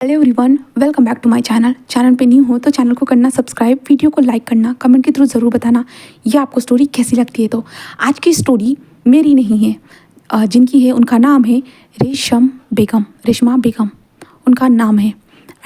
Hello everyone, welcome back to my channel पे new हो तो चैनल को करना सब्सक्राइब, वीडियो को लाइक करना, कमेंट के थ्रू ज़रूर बताना ये आपको स्टोरी कैसी लगती है। तो आज की स्टोरी मेरी नहीं है, जिनकी है उनका नाम है रेशमा बेगम उनका नाम है।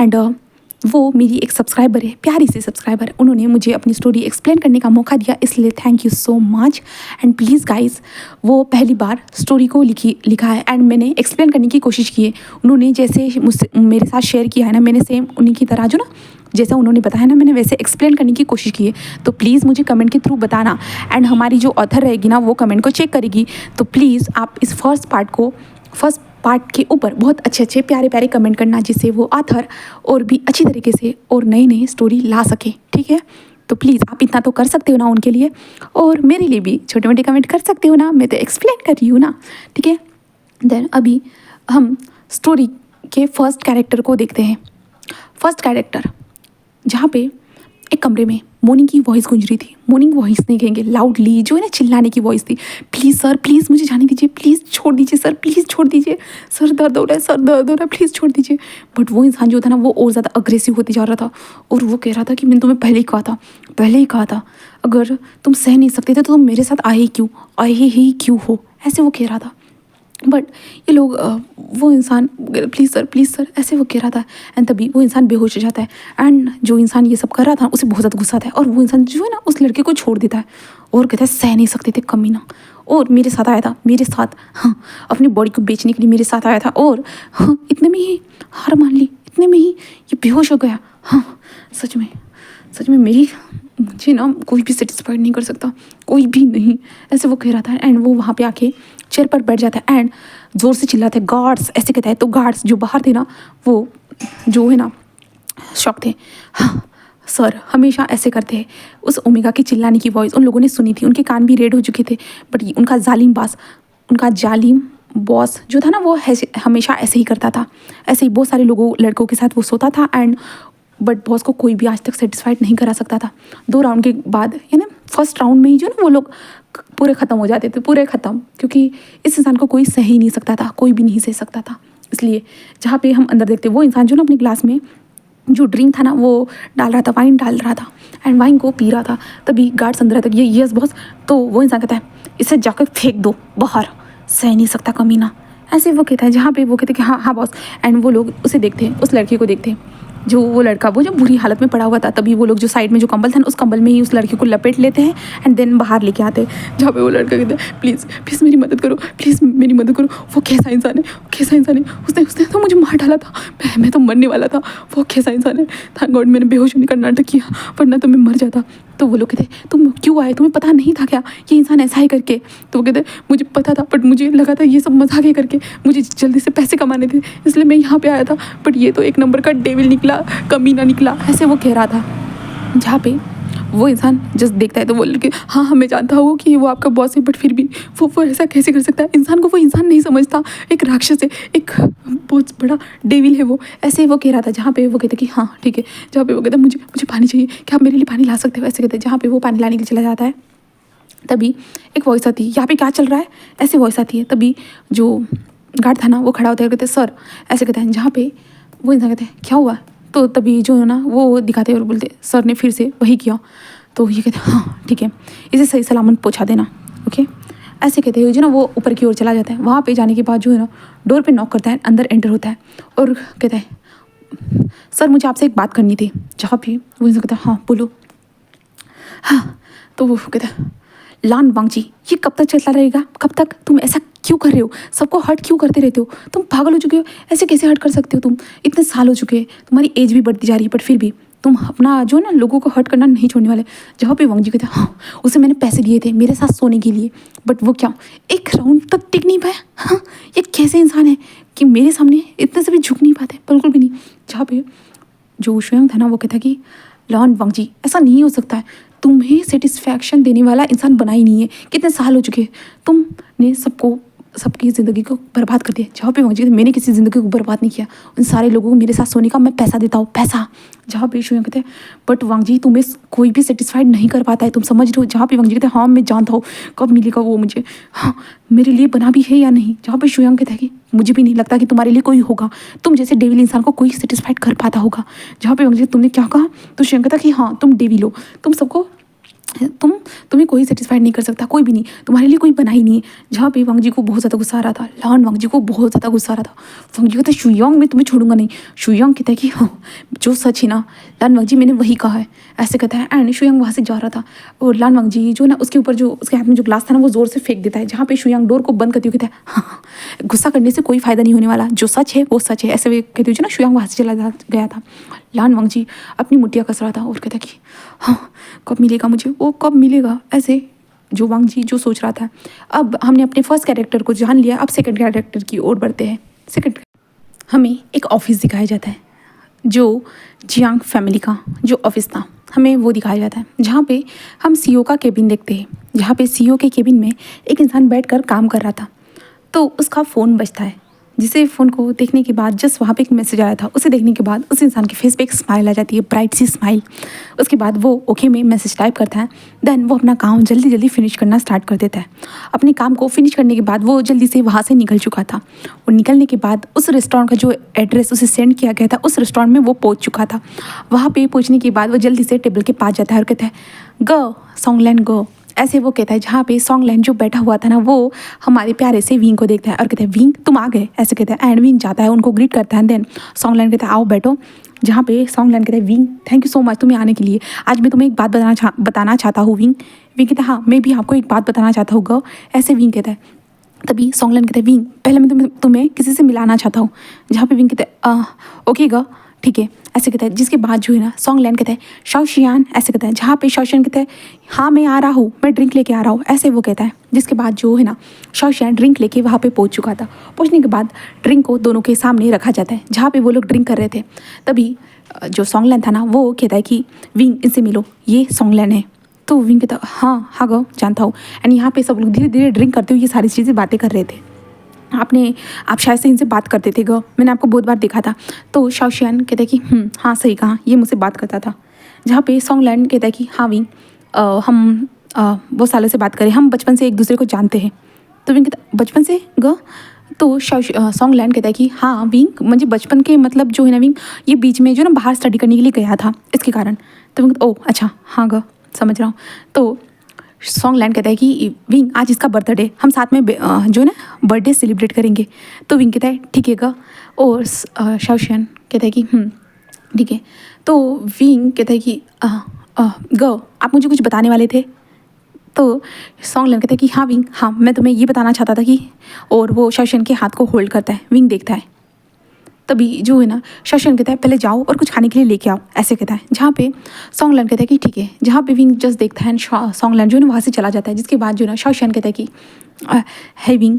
एंड वो मेरी एक सब्सक्राइबर है, प्यारी सी सब्सक्राइबर। उन्होंने मुझे अपनी स्टोरी एक्सप्लेन करने का मौका दिया, इसलिए thank you so much. And please guys, वो पहली बार स्टोरी को लिखा है एंड मैंने एक्सप्लेन करने की कोशिश की है। उन्होंने जैसे मुझसे मेरे साथ शेयर किया है ना, मैंने सेम उन्हीं की तरह जो ना जैसा उन्होंने बताया ना, मैंने वैसे एक्सप्लेन करने की कोशिश की है। तो प्लीज़ मुझे कमेंट के थ्रू बताना। एंड हमारी जो ऑथर रहेगी ना, वो कमेंट को चेक करेगी। तो प्लीज़ आप इस फर्स्ट पार्ट के ऊपर बहुत अच्छे प्यारे प्यारे कमेंट करना, जिससे वो ऑथर और भी अच्छी तरीके से और नई स्टोरी ला सके। ठीक है, तो प्लीज़ आप इतना तो कर सकते हो ना उनके लिए, और मेरे लिए भी छोटे मोटे कमेंट कर सकते हो ना, मैं तो एक्सप्लेन कर रही हूँ ना। ठीक है, देन अभी हम स्टोरी के फर्स्ट कैरेक्टर को देखते हैं। फर्स्ट कैरेक्टर, जहाँ पे एक कमरे में मॉर्निंग की वॉइस गूंज रही थी। मॉर्निंग वॉइस नहीं कहेंगे, लाउडली जो है ना चिल्लाने की वॉइस थी। प्लीज़ सर, प्लीज़ मुझे जाने दीजिए, प्लीज़ छोड़ दीजिए सर, प्लीज़ छोड़ दीजिए, सर दर्द हो रहा है, सर दर्द हो रहा है, प्लीज़ छोड़ दीजिए। बट वो इंसान जो था ना, वो और ज़्यादा अग्रेसिव होते जा रहा था, और वो कह रहा था कि मैंने तुम्हें पहले ही कहा था, अगर तुम सह नहीं सकते थे तो तुम मेरे साथ आए ही क्यों हो, ऐसे वो कह रहा था। बट ये लोग वो इंसान प्लीज़ सर ऐसे वो कह रहा था। एंड तभी वो इंसान बेहोश हो जाता है। एंड जो इंसान ये सब कर रहा था उसे बहुत ज़्यादा गुस्सा आता है, और वो इंसान जो है ना उस लड़के को छोड़ देता है और कहता है सह नहीं सकते थे कमीना, और मेरे साथ आया था, मेरे साथ, हाँ, अपनी बॉडी को बेचने के लिए मेरे साथ आया था, और हाँ इतने में ही हार मान ली, इतने में ही ये बेहोश हो गया। हाँ सच में मुझे ना कोई भी सेटिस्फाइड नहीं कर सकता, कोई भी नहीं, ऐसे वो कह रहा था। एंड वो वहाँ पे आके चेयर पर बैठ जाता है एंड ज़ोर से चिल्लाता है, गार्ड्स, ऐसे कहता है। तो गार्ड्स जो बाहर थे ना, वो जो है ना शॉक थे। हाँ सर हमेशा ऐसे करते हैं। उस ओमेगा की चिल्लाने की वॉइस उन लोगों ने सुनी थी, उनके कान भी रेड हो चुके थे। बट उनका जालिम बॉस जो था ना, वो हमेशा ऐसे ही करता था। ऐसे ही बहुत सारे लड़कों के साथ वो सोता था, एंड बट बॉस को कोई भी आज तक सेटिस्फाइड नहीं करा सकता था। 2 राउंड के बाद, यानी फर्स्ट राउंड में ही जो ना वो लोग पूरे ख़त्म हो जाते थे, पूरे ख़त्म, क्योंकि इस इंसान को कोई सह ही नहीं सकता था, कोई भी नहीं सह सकता था। इसलिए जहाँ पे हम अंदर देखते, वो इंसान जो ना अपने ग्लास में जो ड्रिंक था ना, वो डाल रहा था, वाइन डाल रहा था, एंड वाइन को पी रहा था। तभी गार्ड्स अंदर आता है, ये यस बॉस। तो वो इंसान कहता है, इसे जाकर फेंक दो बाहर, सह नहीं सकता कमीना, ऐसे वो कहता है। जहाँ पे वो कहते हैं कि हाँ बॉस। एंड वो लोग उसे देखते हैं, उस लड़के को देखते हैं, जो वो लड़का वो जो बुरी हालत में पड़ा हुआ था। तभी वो लोग जो साइड में जो कंबल था ना, उस कंबल में ही उस लड़के को लपेट लेते हैं एंड देन बाहर लेके आते हैं। जहाँ पे वो लड़का कहता है, प्लीज़ मेरी मदद करो, प्लीज़ मेरी मदद करो। वो कैसा इंसान है, उसने तो मुझे मार डाला था, मैं तो मरने वाला था। वो कैसा इंसान है, थैंक गॉड मैंने बेहोश होने का नाटक किया, वरना तो मैं मर जाता। तो वो लोग कहते हैं, तुम क्यों आए, तुम्हें पता नहीं था क्या ये इंसान ऐसा है करके? तो वो कहते हैं, मुझे पता था, बट मुझे लगा था ये सब मजाक है करके, मुझे जल्दी से पैसे कमाने थे, इसलिए मैं यहाँ पे आया था। बट ये तो एक नंबर का डेविल निकला, कमीना निकला, ऐसे वो कह रहा था। जहाँ पे वो इंसान जस्ट देखता है तो बोल के, हाँ मैं जानता हूँ कि वो आपका बॉस है, बट फिर भी वो ऐसा कैसे कर सकता है? इंसान को वो इंसान नहीं समझता, एक राक्षस है, एक बहुत बड़ा डेविल है वो, ऐसे वो कह रहा था। जहाँ पे वो कहते कि हाँ ठीक है, जहाँ पे वो कहता मुझे पानी चाहिए, क्या आप मेरे लिए पानी ला सकते हो, ऐसे कहते हैं। जहाँ पे वो पानी लाने के लिए चला जाता है, तभी एक वॉइस आती है, यहाँ पे क्या चल रहा है, ऐसे वॉइस आती है। तभी जो गार्ड था ना, वो खड़ा होता है, कहते सर, ऐसे कहते हैं। जहाँ पे वो इंसान कहते हैं, क्या हुआ? तो तभी जो है ना वो दिखाते हैं और बोलते, सर ने फिर से वही किया। तो ये कहते हैं, हाँ ठीक है, इसे सही सलामत पहुँचा देना, ओके, ऐसे कहते हुए जो ना वो ऊपर की ओर चला जाता है। वहाँ पे जाने के बाद जो है ना डोर पे नॉक करता है, अंदर एंटर होता है और कहता है, सर मुझे आपसे एक बात करनी थी। जहाँ पे वो इंसान कहता है, हाँ बोलो। हाँ, तो वो कहता है, लान वांगजी, ये कब तक चलता रहेगा, कब तक? तुम ऐसा क्यों कर रहे हो, सबको हर्ट क्यों करते रहते हो? तुम पागल हो चुके हो, ऐसे कैसे हर्ट कर सकते हो? तुम इतने साल हो चुके हैं, तुम्हारी एज भी बढ़ती जा रही है, बट फिर भी तुम अपना जो है ना लोगों को हर्ट करना नहीं छोड़ने वाले। जहाँ पे वांगजी कहते हैं, हाँ उसे मैंने पैसे दिए थे मेरे साथ सोने के लिए, बट वो क्या एक राउंड तक टिक नहीं पाया। हाँ, ये कैसे इंसान है कि मेरे सामने इतने से भी झुक नहीं पाते, बिल्कुल भी नहीं। जहाँ पे जो स्वयं था ना, वो कहता कि लॉन वांगजी, ऐसा नहीं हो सकता है, तुम्हें सेटिस्फैक्शन देने वाला इंसान बना ही नहीं है, कितने साल हो चुके, तुमने सबको सबकी ज़िंदगी को बर्बाद कर दिया। जहाँ पे वांग जी कहते मैंने किसी ज़िंदगी को बर्बाद नहीं किया, उन सारे लोगों को मेरे साथ सोने का मैं पैसा देता हूँ, पैसा। जहाँ पे शुयांग कहते हैं बट वांग जी तुम्हें कोई भी सेटिस्फाइड नहीं कर पाता है, तुम समझ रहे हो। जहाँ पे वांग जी कहते हैं हाँ मैं जानता हूँ कब मिलेगा वो मुझे, हाँ मेरे लिए बना भी है या नहीं। जहाँ पे शुयांग कहता है कि मुझे भी नहीं लगता कि तुम्हारे लिए कोई होगा, तुम जैसे डेविल इंसान को कोई सेटिस्फाइड कर पाता होगा। जहाँ पे वांग जी तुमने क्या कहा, तो शुयांग कहता कि हाँ तुम डेविल हो, तुम सबको तुम्हें कोई सेटिस्फाइड नहीं कर सकता, कोई भी नहीं, तुम्हारे लिए कोई बना ही नहीं है। जहाँ पे वांग जी को बहुत ज़्यादा गुस्सा आ रहा था, लान वांग जी को बहुत ज़्यादा गुस्सा आ रहा था। वांग जी कहते हैं शुयांग मैं तुम्हें छोड़ूंगा नहीं। शुयांग कहता है कि हाँ जो सच है ना लान वांग जी मैंने वही कहा है, ऐसे कहता है। एंड शुयांग वहाँ से जा रहा था और लान वांग जी जो ना उसके ऊपर जो उसके हाथ में जो ग्लास था ना वो ज़ोर से फेंक देता है। जहाँ पे शुयांग डोर को बंद करती हुई कहता है हाँ गुस्सा करने से कोई फ़ायदा नहीं होने वाला, जो सच है वो सच है, ऐसे वे कहती हुई जो ना शुयांग वहाँ से चला गया था। लान वांग जी अपनी मुठ्ठियाँ कस रहा था और कहता कि हाँ कब मिलेगा मुझे, वो कब मिलेगा, ऐसे जो वांग जी जो सोच रहा था। अब हमने अपने फर्स्ट कैरेक्टर को जान लिया, अब सेकंड कैरेक्टर की ओर बढ़ते हैं। सेकंड हमें एक ऑफिस दिखाया जाता है, जो जियांग फैमिली का जो ऑफिस था हमें वो दिखाया जाता है। जहाँ पे हम सीईओ का केबिन देखते हैं, जहाँ पे सीईओ के केबिन में एक इंसान बैठकर काम कर रहा था, तो उसका फ़ोन बजता है। जिसे फ़ोन को देखने के बाद जस्ट वहाँ पे एक मैसेज आया था, उसे देखने के बाद उस इंसान के फेस पे एक स्माइल आ जाती है, ब्राइट सी स्माइल। उसके बाद वो ओके में मैसेज टाइप करता है, देन वो अपना काम जल्दी जल्दी फिनिश करना स्टार्ट कर देता है। अपने काम को फिनिश करने के बाद वो जल्दी से वहाँ से निकल चुका था और निकलने के बाद उस रेस्टोरेंट का जो एड्रेस उसे सेंड किया गया था उस रेस्टोरेंट में वो पहुँच चुका था। वहाँ पर पहुँचने के बाद वो जल्दी से टेबल के पास जाता है और कहता है ग सॉन्गलैंड गो, ऐसे वो कहता है। जहाँ पे सॉन्गलैंड जो बैठा हुआ था ना वो हमारे प्यारे से विंग को देखता है और कहता है विंग तुम आ गए, ऐसे कहता है। एंड विंग जाता है उनको ग्रीट करता है, देन सॉन्गलैंड कहता है आओ बैठो। जहाँ पे सॉन्गलैंड कहता है wing thank you so much तुम्हें आने के लिए, आज मैं तुम्हें एक बात बताना चाहता हूँ विंग। विंग कहता है हाँ मैं भी आपको एक बात बताना चाहता हूँ ग, ऐसे विंग कहता है। तभी सॉन्गलैंड कहता है विंग पहले मैं तुम्हें किसी से मिलाना चाहता हूँ। जहाँ पे विंग कहता है ओके ग ठीक है, ऐसे कहता है। जिसके बाद जो है ना सॉन्गलैंड कहता है शाओशियान, ऐसे कहता है। जहाँ पे शाओशियान कहता है हाँ मैं आ रहा हूँ, मैं ड्रिंक लेके आ रहा हूँ, ऐसे वो कहता है। जिसके बाद जो है ना शाओशियान ड्रिंक लेके वहाँ पे पहुँच चुका था। पहुँचने के बाद ड्रिंक को दोनों के सामने रखा जाता है, जहाँ पे वो लोग ड्रिंक कर रहे थे। तभी जो सॉन्गलैंड था ना वो कहता है कि विंग इनसे मिलो, ये सॉन्गलैंड है। तो विंग कहता हाँ हाँ गो जानता हूँ। एंड यहाँ पे सब लोग धीरे धीरे ड्रिंक करते हुए ये सारी चीज़ें बातें कर रहे थे। आप शायद से इनसे बात करते थे ग, मैंने आपको बहुत बार देखा था। तो शाओशियान कहता है कि हाँ सही कहा, ये मुझसे बात करता था। जहाँ पे सॉन्गलैंड कहता है कि हाँ विंग हम बहुत सालों से बात करें, हम बचपन से एक दूसरे को जानते हैं। तो विंग कहता बचपन से ग, तो सॉन्गलैंड कहता है कि हाँ विंग मुझे बचपन के मतलब जो है ना विंग ये बीच में जो ना बाहर स्टडी करने के लिए गया था इसके कारण। तो विंग ओ अच्छा हाँ ग समझ रहा हूँ। तो सॉन्गलैंड कहता है कि विंग आज इसका बर्थडे, हम साथ में जो है ना बर्थडे सेलिब्रेट करेंगे। तो विंग कहता है ठीक है गा। और शाओशियान कहता है कि ठीक है। तो विंग कहता है कि ग आप मुझे कुछ बताने वाले थे। तो सॉन्गलैंड कहता है कि हाँ विंग हाँ मैं तुम्हें ये बताना चाहता था कि, और वो शाओशियान के हाथ को होल्ड करता है। विंग देखता है। तभी जो है ना शाओशियान कहता है पहले जाओ और कुछ खाने के लिए लेके आओ, ऐसे कहता है। जहाँ पे सॉन्गलैंड कहता है कि ठीक है। जहाँ पे विंग जस्ट देखता है सॉन्गलैंड जो है ना वहाँ से चला जाता है। जिसके बाद जो है ना शाओशियान कहता है कि है विंग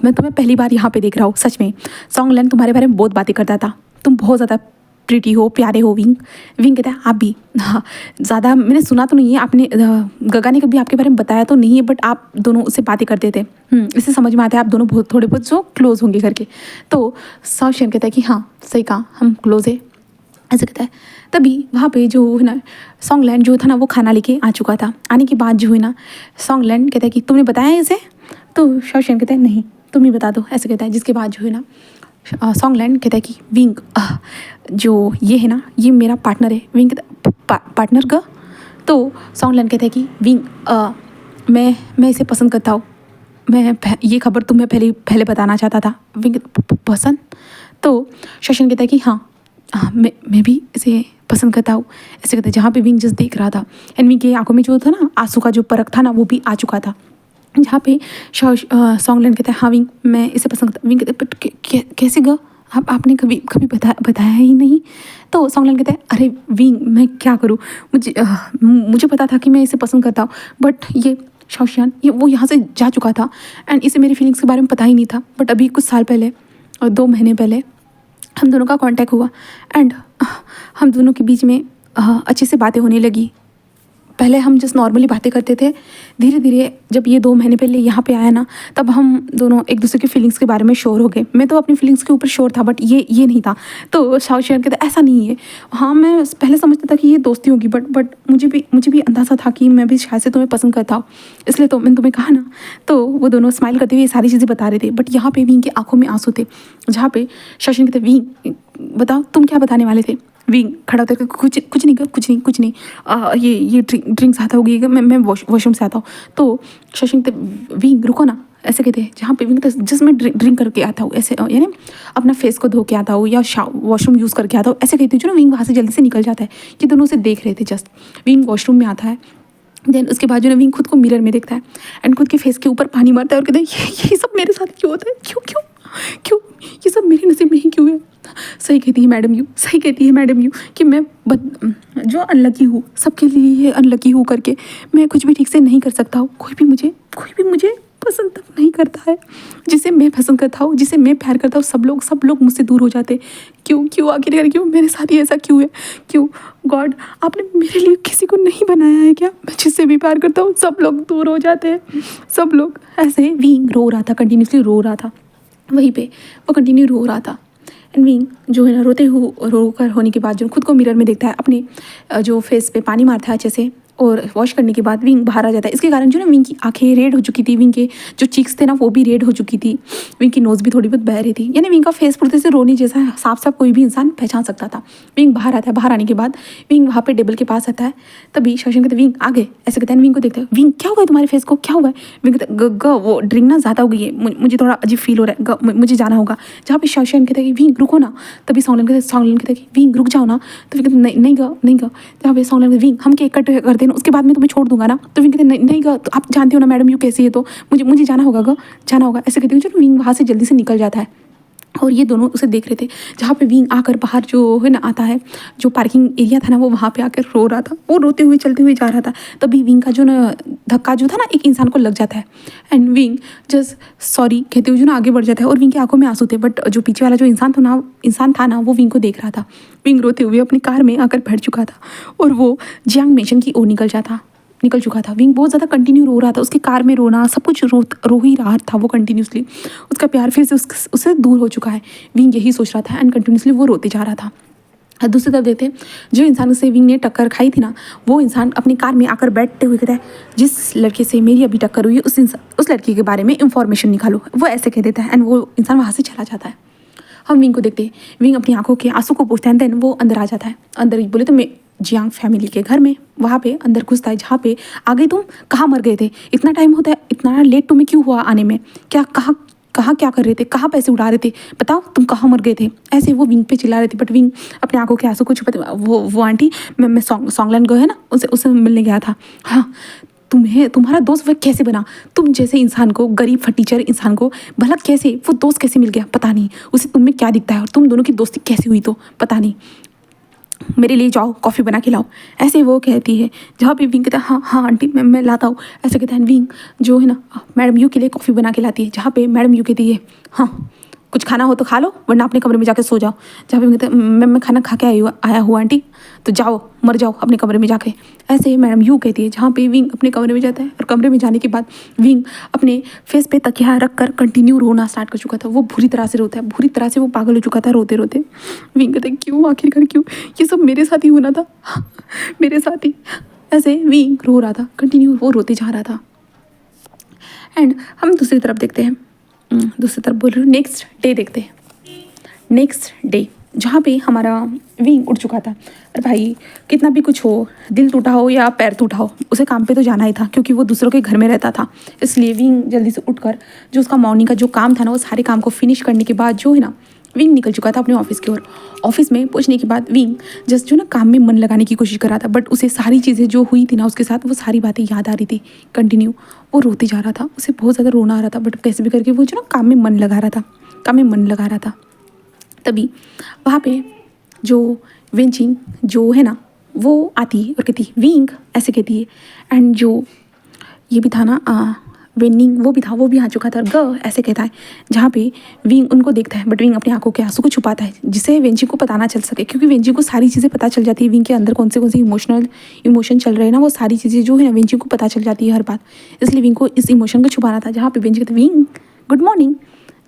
मैं तुम्हें पहली बार यहाँ पे देख रहा हूँ, सच में सॉन्गलैंड तुम्हारे बारे में बहुत बातें करता था, तुम बहुत ज़्यादा प्रिटी हो, प्यारे हो विंग। विंग कहता है आप भी, हाँ ज़्यादा मैंने सुना तो नहीं है, आपने गगा ने कभी आपके बारे में बताया तो नहीं है, बट आप दोनों उससे बातें करते थे, इससे समझ में आता है आप दोनों बहुत थोड़े बहुत जो क्लोज होंगे करके। तो शाओशियान कहता है कि हाँ सही कहा हम क्लोज है, ऐसे कहता है। तभी वहाँ पे जो है ना सॉन्गलैंड जो था ना वो खाना लेके आ चुका था। आने के बाद जो है ना सॉन्गलैंड कहता है कि तुमने बताया इसे। तो शाओशियान कहता है नहीं तुम ही बता दो, ऐसे कहता है। जिसके बाद जो है ना सॉन्गलैंड कहता है कि विंग जो ये है ना ये मेरा पार्टनर है। विंग कहता पार्टनर का। तो सॉन्गलैंड कहता है कि विंग मैं इसे पसंद करता हूँ, मैं ये खबर तुम्हें पहले बताना चाहता था। विंग पसंद। तो शाओशियान कहता है कि हाँ मैं भी इसे पसंद करता हूँ, ऐसे कहता है। जहाँ पे विंग जस्ट देख रहा था एंड विंग की आंखों में जो था ना आंसू का जो परख था ना वो भी आ चुका था। जहाँ पे सॉन्गलैंड कहता है हाँ विंग मैं इसे पसंद करता। विंग कहता है बट कैसे ग, आपने कभी बताया ही नहीं। तो सॉन्गलैंड कहता है अरे विंग मैं क्या करूँ, मुझे पता था कि मैं इसे पसंद करता हूँ, बट ये शाओशियान वो यहाँ से जा चुका था एंड इसे मेरी फीलिंग्स के बारे में पता ही नहीं था। बट अभी कुछ साल पहले और 2 महीने पहले हम दोनों का कांटेक्ट हुआ एंड हम दोनों के बीच में अच्छे से बातें होने लगी, पहले हम जस्ट नॉर्मली बातें करते थे। धीरे धीरे जब ये 2 महीने पहले यहाँ पे आया ना, तब हम दोनों एक दूसरे की फीलिंग्स के बारे में श्योर हो गए। मैं तो अपनी फीलिंग्स के ऊपर श्योर था, बट ये नहीं था। तो शाह शेयर कहते ऐसा नहीं है। हाँ, मैं पहले समझता था कि ये दोस्ती होगी, बट मुझे भी अंदाज़ा था कि मैं भी शायद से तुम्हें पसंद करता हूँ, इसलिए तो मैंने तुम्हें कहा ना। तो वो दोनों स्माइल करते हुए ये सारी चीज़ें बता रहे थे, बट यहाँ पे विंग की आंखों में आंसू थे। जहाँ पे शशन कहते विंग बताओ तुम क्या बताने वाले थे। विंग खड़ा होता है, कुछ नहीं। ये ड्रिंक्स आता होगी, मैं वॉशरूम से आता हूँ। तो शशन कहते विंग रुको ना, ऐसे कहते हैं। जहाँ पे विंग तो जस्ट मैं ड्रिंक करके आता हूँ, ऐसे यानी अपना फेस को धो के आता हूँ या वॉशरूम यूज़ करके आता हूँ, ऐसे कहती हूँ। जो ना विंग वहाँ से जल्दी से निकल जाता है। ये दोनों उसे देख रहे थे। जस्ट विंग वॉशरूम में आता है, देन उसके बाद जो ना विंग खुद को मिरर में देखता है एंड खुद के फेस के ऊपर पानी मारता है और कहता है ये सब मेरे साथ क्यों होता है, क्यों ये सब मेरे नसीब में ही क्यों है। सही कहती है मैडम यू कि मैं जो अनलकी हूँ, सबके लिए ये अनलकी हूँ करके मैं कुछ भी ठीक से नहीं कर सकता हूँ। कोई भी मुझे पसंद तक नहीं करता है। जिसे मैं पसंद करता हूँ, जिसे मैं प्यार करता हूँ, सब लोग मुझसे दूर हो जाते। क्यों आखिरकार क्यों मेरे साथ ही ऐसा क्यों है। क्यों गॉड, आपने मेरे लिए किसी को नहीं बनाया है क्या। मैं जिससे भी प्यार करता हूँ सब लोग दूर हो जाते हैं, सब लोग। ऐसे विंग रो रहा था, कंटिन्यूसली रो रहा था। वहीं पे वो कंटिन्यू रो रहा था। एंड विंग जो है ना रोकर होने के बाद जो खुद को मिरर में देखता है, अपने जो फेस पे पानी मारता है अच्छे से, और वॉश करने के बाद विंग बाहर आ जाता है। इसके कारण जो ना विंग की आंखें रेड हो चुकी थी, विंग के जो चीक्स थे ना वो भी रेड हो चुकी थी, विंग की नोज़ भी थोड़ी बहुत बह रही थी। यानी विंग का फेस पूरी तरह से रोनी जैसा साफ कोई भी इंसान पहचान सकता था। विंग बाहर आता है, बाहर आने के बाद विंग वहाँ पे टेबल के पास आता है। तभी शशन कहते विंग आ गए, ऐसे कहते हैं। विंग को देखते हैं, विंग क्या हुआ है तुम्हारे फेस को, क्या हुआ है। विंग कहते वो ड्रिंक ना ज़्यादा हो गई है, मुझे थोड़ा अजीब फील हो रहा है, मुझे जाना होगा। जहाँ पे शशन कहते हैं कि विंग रुको ना। तभी सॉन्गलन कहते हैं कि विंग रुक जाओ ना। तो विंग कहते नहीं गा। जहाँ पे सॉन्गलन कहते विंग हम केक कट करते हैं ना, उसके बाद मैं तुम्हें छोड़ दूंगा ना। तो विंग कहते नहीं गा, तो आप जानते हो ना मैडम यू कैसी है, तो मुझे जाना होगा ऐसे कहती हूँ। जो विंग वहाँ से जल्दी से निकल जाता है और ये दोनों उसे देख रहे थे। जहाँ पे विंग आकर बाहर जो है ना आता है, जो पार्किंग एरिया था ना, वो वहाँ पे आकर रो रहा था। वो रोते हुए चलते हुए जा रहा था। तभी विंग का जो ना धक्का जो था ना एक इंसान को लग जाता है एंड विंग जस्ट सॉरी कहते हुए जो ना आगे बढ़ जाता है। और विंग की आंखों में आंसू थे, बट जो पीछे वाला जो इंसान था ना वो विंग को देख रहा था। विंग रोते हुए अपनी कार में आकर बैठ चुका था और वो जियांग मेंशन की ओर निकल चुका था। विंग बहुत ज़्यादा कंटिन्यू रो रहा था। उसके कार में रोना, सब कुछ रो ही रहा था वो कंटिन्यूसली। उसका प्यार फिर से उससे दूर हो चुका है। विंग यही सोच रहा था एंड कंटिन्यूसली वो रोते जा रहा था। और दूसरी तरफ देखते जो इंसान से विंग ने टक्कर खाई थी ना, वो इंसान अपनी कार में आकर बैठते हुए कहता है जिस लड़के से मेरी अभी टक्कर हुई है उस लड़की के बारे में इंफॉर्मेशन निकालो। वो ऐसे कह देता है एंड वो इंसान वहाँ से चला जाता है। हम विंग को देखते हैं, विंग अपनी आंखों के आंसू को पोंछता है, देन वो अंदर आ जाता है। अंदर बोले तो मैं जियांग फैमिली के घर में वहाँ पे अंदर घुसता है। जहाँ पे आ गए तुम, कहाँ मर गए थे, इतना टाइम होता है, इतना लेट तुम्हें क्यों हुआ आने में, कहाँ क्या कर रहे थे, कहाँ पैसे उड़ा रहे थे, बताओ तुम कहाँ मर गए थे। ऐसे वो विंग पे चिल्ला रहे थे, बट विंग अपने आंखों के आंसू को छुपाते। वो आंटी मैं सॉन्गलैंड गए है ना, उससे मिलने गया था। हाँ, तुम्हारा दोस्त वह कैसे बना, तुम जैसे इंसान को, गरीब फटीचर इंसान को भला कैसे वो दोस्त कैसे मिल गया, पता नहीं। उसे तुम में क्या दिखता है और तुम दोनों की दोस्ती कैसे हुई तो पता नहीं। मेरे लिए जाओ कॉफ़ी बना के लाओ, ऐसे वो कहती है। जहाँ भी विंग कहता है हाँ आंटी मैं लाता हूँ, ऐसे कहता है। विंग जो है ना मैडम यू के लिए कॉफ़ी बना के लाती है। जहाँ पे मैडम यू कहती है हाँ कुछ खाना हो तो खा लो, वरना अपने कमरे में जाके सो जाओ। जहाँ पे कहते हैं मैं खाना खा के आया हूँ आंटी, तो जाओ मर जाओ अपने कमरे में जाके, ऐसे मैडम यू कहती है। जहाँ पे विंग अपने कमरे में जाता है और कमरे में जाने के बाद विंग अपने फेस पे तकिया रख कर कंटिन्यू रोना स्टार्ट कर चुका था। वो बुरी तरह से रोता है, बुरी तरह से वो पागल हो चुका था रोते रोते। विंग कहते हैं क्यों आखिरकार क्यों, ये सब मेरे साथ ही होना था, मेरे साथ ही। ऐसे विंग रो रहा था, कंटिन्यू वो रोते जा रहा था। एंड हम दूसरी तरफ देखते हैं, दूसरी तरफ बोल रही हूँ, नेक्स्ट डे देखते हैं। नेक्स्ट डे जहाँ पे हमारा विंग उठ चुका था। अरे भाई कितना भी कुछ हो, दिल टूटा हो या पैर टूटा हो, उसे काम पे तो जाना ही था, क्योंकि वो दूसरों के घर में रहता था। इसलिए विंग जल्दी से उठकर जो उसका मॉर्निंग का जो काम था ना, वो सारे काम को फिनिश करने के बाद जो है ना विंग निकल चुका था अपने ऑफिस की ओर। ऑफिस में पहुंचने के बाद विंग जस्ट जो ना काम में मन लगाने की कोशिश कर रहा था, बट उसे सारी चीज़ें जो हुई थी ना उसके साथ, वो सारी बातें याद आ रही थी। कंटिन्यू वो रोते जा रहा था, उसे बहुत ज़्यादा रोना आ रहा था, बट कैसे भी करके वो जो ना काम में मन लगा रहा था। तभी वहाँ पे जो वेंचिंग जो है ना वो आती है और कहती है विंग, ऐसे कहती है। एंड जो ये भी था ना वेनिंग वो भी था, वो भी आ चुका था। ग ऐसे कहता है, जहाँ पे विंग उनको देखता है, बट विंग अपनी आंखों के आंसू को छुपाता है जिससे वेंजी को पता ना चल सके, क्योंकि वेंजी को सारी चीज़ें पता चल जाती है। विंग के अंदर कौन से इमोशन चल रहे हैं ना, वो सारी चीज़ें जो है ना वेंजी को पता चल जाती है हर बात। इसलिए विंग को इस इमोशन को छुपाना था। जहाँ पे वेंजी कहता है विंग गुड मॉर्निंग,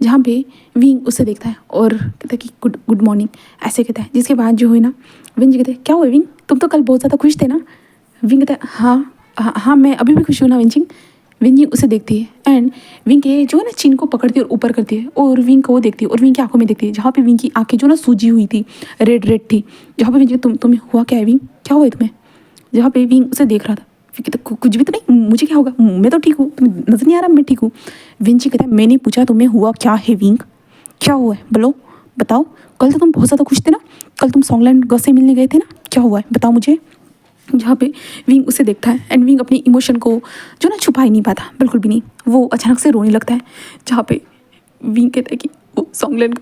जहाँ पे विंग उससे देखता है और कहता है कि गुड गुड मॉर्निंग ऐसे कहता है। जिसके बाद जो है ना वेंजी कहते हैं क्या हुआ विंग, तुम तो कल बहुत ज़्यादा खुश थे ना। विंग कहता है हाँ हाँ हाँ मैं अभी भी खुश हूँ ना वेंजी। विंग उसे देखती है एंड विंग के जो है ना चिन को पकड़ती है और ऊपर करती है और विंग को वो देखती है और विंग की आंखों में देखती है, जहाँ पे विंग की आंखें जो ना सूजी हुई थी, रेड रेड थी। जहाँ पे विंग तुम्हें हुआ क्या है विंग, क्या हुआ है तुम्हें। जहाँ पे विंग उसे देख रहा था, फिर कहता कुछ भी तो नहीं, मुझे क्या होगा, मैं तो ठीक हूँ, तुम्हें नजर नहीं आ रहा मैं ठीक हूँ। विंची कहता है मैंने पूछा तुम्हें हुआ क्या है विंग, क्या हुआ है बोलो, बताओ। कल तो तुम बहुत ज़्यादा खुश थे ना, कल तुम सॉन्गलैंड ग से मिलने गए थे ना, क्या हुआ है बताओ मुझे। जहाँ पे विंग उसे देखता है एंड विंग अपनी इमोशन को जो ना छुपा ही नहीं पाता, बिल्कुल भी नहीं। वो अचानक से रोने लगता है। जहाँ पे विंग कहता है कि वो सॉन्गलैंड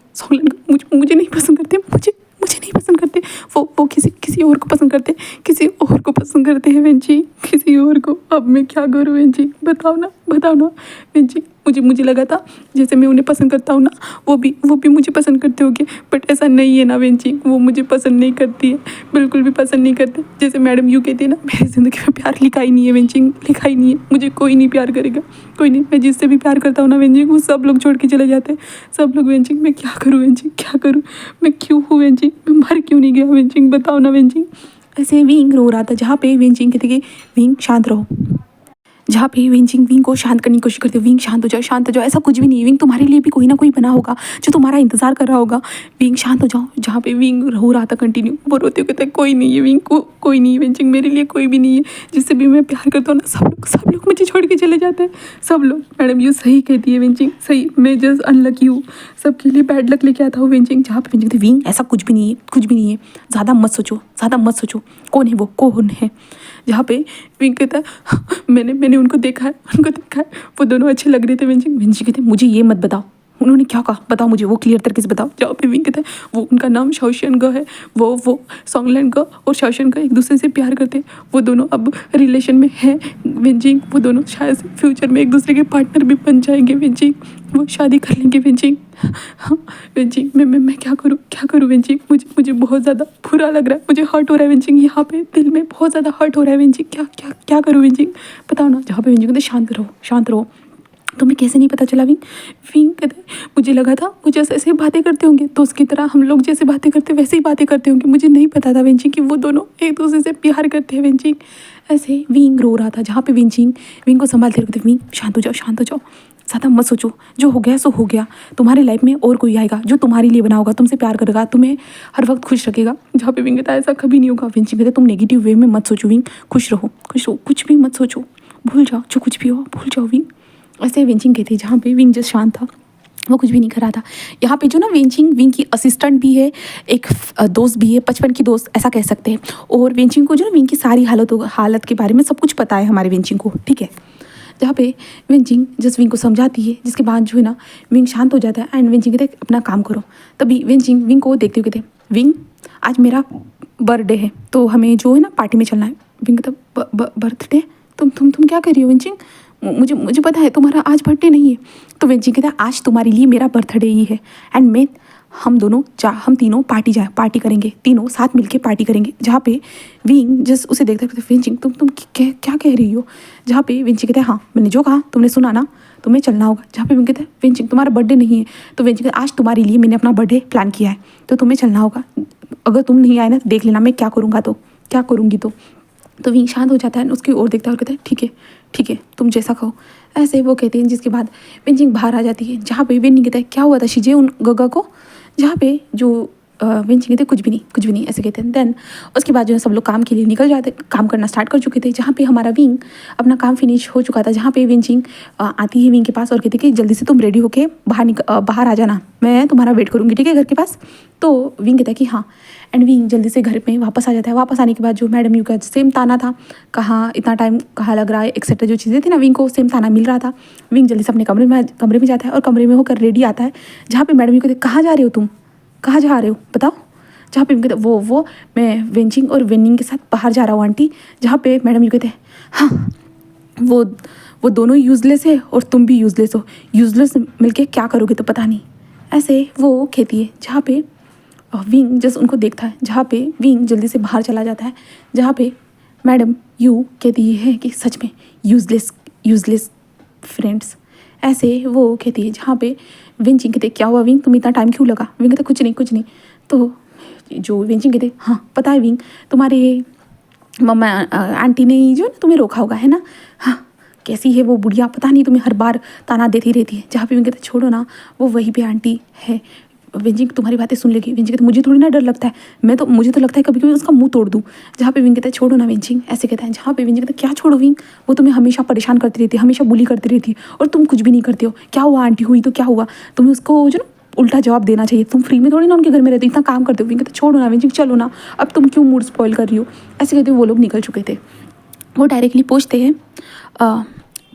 मुझे नहीं पसंद करते, मुझे नहीं पसंद करते। वो किसी और को पसंद करते, किसी और को पसंद करते हैं वेंची, किसी और को। अब मैं क्या करूँ वेंची, बताओ ना वेंची। मुझे लगा था जैसे मैं उन्हें पसंद करता हूँ ना, वो भी मुझे पसंद करते होंगे, बट ऐसा नहीं है ना वेंची। वो मुझे पसंद नहीं करती है, बिल्कुल भी पसंद नहीं करते। जैसे मैडम यू कहती है ना, मेरी ज़िंदगी में प्यार लिखा ही नहीं है वेंची, लिखा ही नहीं है। मुझे कोई नहीं प्यार करेगा, कोई नहीं। मैं जिससे भी प्यार करता हूँ ना वेंची, वो सब लोग छोड़ के चले जाते हैं, सब लोग वेंची। मैं क्या करूँ वेंची, क्या करूँ, मैं क्यों हूँ वेंची, मैं मर क्यों नहीं गया वेंची, बताओ ना वेंची। ऐसे विंग रो रहा था। जहाँ पे वेंचिंग कहते कि विंग शांत रहो, जहाँ पे विंग को शांत करने की कोशिश करती है, विंग शांत हो जाओ, ऐसा कुछ भी नहीं है विंग, तुम्हारे लिए भी कोई ना कोई बना होगा जो तुम्हारा इंतजार कर रहा होगा, विंग शांत हो जाओ। जहाँ पे विंग रो रहा था कंटिन्यू, वो रोते हुए कहता है कोई नहीं है विंग को, कोई नहीं है विंचिंग, मेरे लिए कोई भी नहीं है। जिससे भी मैं प्यार करता हूँ ना, सब लोग मुझे छोड़ के चले जाते हैं, सब लोग। मैडम यू सही कहती है विंचिंग, सही, मैं जस्ट अनलकी हूँ, सबके लिए बैड लक लेके आता हूँ विंचिंग। जहाँ पे विंचिंग कहती है विंग ऐसा कुछ भी नहीं है, कुछ भी नहीं है, ज़्यादा मत सोचो, कौन है वो, कौन है। जहाँ पे विंग कहता है मैंने उनको देखा है, वो दोनों अच्छे लग रहे थे। विंची कहते मुझे ये मत बताओ, उन्होंने क्या कहा बताओ मुझे, वो क्लियर तरीके से बताओ। जहाँ पे विंग कहता है वो उनका नाम शाओशियन ग है, वो सॉन्गलैंड ग और शाओशियन ग एक दूसरे से प्यार करते हैं, वो दोनों अब रिलेशन में हैं विंचिंग। वो दोनों शायद से फ्यूचर में एक दूसरे के पार्टनर भी बन जाएंगे विंचिंग, वो शादी कर लेंगे विंचिंग। हाँ विंचिंग, मैं क्या करूँ विंचिंग, मुझे बहुत ज़्यादा बुरा लग रहा है, मुझे हर्ट हो रहा है विंचिंग, यहाँ पे दिल में बहुत ज़्यादा हर्ट हो रहा है विंचिंग। क्या करूँ विंचिंग, बताओ ना। जहाँ पे विंचिंग कहते शांत रहो, तुम्हें कैसे नहीं पता चला विंग कहते मुझे लगा था मुझे ऐसे बातें करते होंगे, तो उसकी तरह हम लोग जैसे बातें करते वैसे ही बातें करते होंगे। मुझे नहीं पता था विंचिंग कि वो दोनों एक दूसरे से प्यार करते हैं विंचिंग। ऐसे विंग रो रहा था। जहाँ पे विंग को संभालते रहते, विंग शांत हो जाओ, ज़्यादा मत सोचो, जो हो गया सो हो गया। तुम्हारी लाइफ में और कोई आएगा जो तुम्हारे लिए बना होगा, तुमसे प्यार करेगा, तुम्हें हर वक्त खुश रखेगा। जहाँ पे विंग कहता है ऐसा कभी नहीं होगा। विंचिंग कहते तुम नेगेटिव वे में मत सोचो विंग, खुश रहो, कुछ भी मत सोचो, भूल जाओ जो कुछ भी हो, भूल जाओ विंग। ऐसे विंचिंग कहती है। जहाँ पे विंग जस्ट शांत था, वो कुछ भी नहीं कर रहा था। यहाँ पे जो ना विंग की असिस्टेंट भी है, एक दोस्त भी है, बचपन की दोस्त ऐसा कह सकते हैं। और विंचिंग को जो ना विंग की सारी हालत के बारे में सब कुछ पता है हमारे विंचिंग को, ठीक है। जहाँ पे विंचिंग जस्ट विंग को समझाती है, जिसके बाद जो है ना विंग शांत हो जाता है एंड विंचिंग कहते अपना काम करो। तभी विंचिंग विंग को देखते हुए कहते विंग आज मेरा बर्थडे है, तो हमें जो है ना पार्टी में चलना है। विंग कहता बर्थडे, तुम क्या कर रही हो विंचिंग, मुझे पता है तुम्हारा आज बर्थडे नहीं है। तो विंचिंग कहता आज तुम्हारे लिए मेरा बर्थडे ही है एंड हम तीनों पार्टी करेंगे, तीनों साथ मिलके पार्टी करेंगे। जहाँ पे विंग जस्ट उसे देखते विंचिंग तुम क्या कह रही हो। जहाँ पे विंचिंग कहता है हाँ मैंने जो कहा तुमने सुना ना, तुम्हें चलना होगा। जहाँ पे विंग कहता है विंचिंग तुम्हारा बर्थडे नहीं है। तो विंचिंग कहता आज तुम्हारे लिए मैंने अपना बर्थडे प्लान किया है, तो तुम्हें चलना होगा। अगर तुम नहीं आए ना देख लेना मैं क्या करूँगी। तो विंग शांत हो जाता है, उसकी ओर देखता है और कहता है ठीक है तुम जैसा कहो, ऐसे वो कहते हैं। जिसके बाद विंचिंग बाहर आ जाती है। जहाँ पे विंग कहता है क्या हुआ था शीजे उन गगा को। जहाँ पे जो विंचिंग कहते कुछ भी नहीं ऐसे कहते हैं। देन उसके बाद जो है सब लोग काम के लिए निकल जाते, काम करना स्टार्ट कर चुके थे। जहाँ पे हमारा विंग अपना काम फिनिश हो चुका था। जहाँ पे विंचिंग आती है विंग के पास और कहती है कि जल्दी से तुम रेडी होके बाहर आ जाना, मैं तुम्हारा वेट करूँगी, ठीक है, घर के पास। तो विंग कहता है कि हाँ एंड विंग जल्दी से घर में वापस आ जाता है। वापस आने के बाद जो मैडम यू का सेम ताना था, कहाँ इतना टाइम कहाँ लग रहा है एक्सेट्रा जो चीज़ें थी ना, विंग को सेम ताना मिल रहा था। विंग जल्दी से अपने कमरे में जाता है और कमरे में होकर रेडी आता है। जहाँ पे मैडम यू कहते कहाँ जा रहे हो तुम, कहाँ जा रहे हो बताओ। जहाँ पे कहते वो मैं विंचिंग और विनिंग के साथ बाहर जा रहा हूँ आंटी। जहाँ पे मैडम यू कहते हैं हाँ वो वो दोनों यूज़लेस है और तुम भी यूज़लेस हो, यूज़लेस मिलके क्या करोगे तो पता नहीं। ऐसे वो कहती है, जहाँ पे विंग जस्ट उनको देखता है, जहाँ पे विंग जल्दी से बाहर चला जाता है, जहाँ पे मैडम यू कहती है कि सच में यूज़लेस यूज़लेस फ्रेंड्स। ऐसे वो कहती है, जहाँ पे विंचिंग कहते क्या हुआ विंग, तुम इतना टाइम क्यों लगा? विंग कहते कुछ नहीं कुछ नहीं। तो जो विंचिंग कहते हाँ पता है विंग, तुम्हारे मम्मा आंटी ने जो ना तुम्हें रोका होगा है ना। हाँ कैसी है वो बुढ़िया, पता नहीं तुम्हें हर बार ताना देती रहती है। जहाँ पे विंग कहते छोड़ो ना, वो वहीं पे आंटी है, विंचिंग तुम्हारी बातें सुन लेगी। विंचिंग कहते मुझे थोड़ी ना डर लगता है, मुझे तो लगता है कभी कभी उसका मुंह तोड़ दूँ। जहाँ पे विंग कहता है छोड़ो ना विंचिंग, ऐसे कहता है। जहाँ पे विंचिंग कहता है क्या छोड़ो विंग, वो तुम्हें हमेशा परेशान करती रहती है, हमेशा बुली करती रहती है और तुम कुछ भी नहीं करते हो। क्या हुआ आंटी हुई तो क्या हुआ, तुम्हें उसको जो ना उल्टा जवाब देना चाहिए, तुम फ्री में थोड़ी ना उनके घर में रहते, इतना काम करते हो। विंग कहते छोड़ो ना विंचिंग, चलो ना, अब तुम क्यों मूड स्पॉइल कर रही हो। ऐसे कहते वो लोग निकल चुके थे। वो डायरेक्टली पहुँचते हैं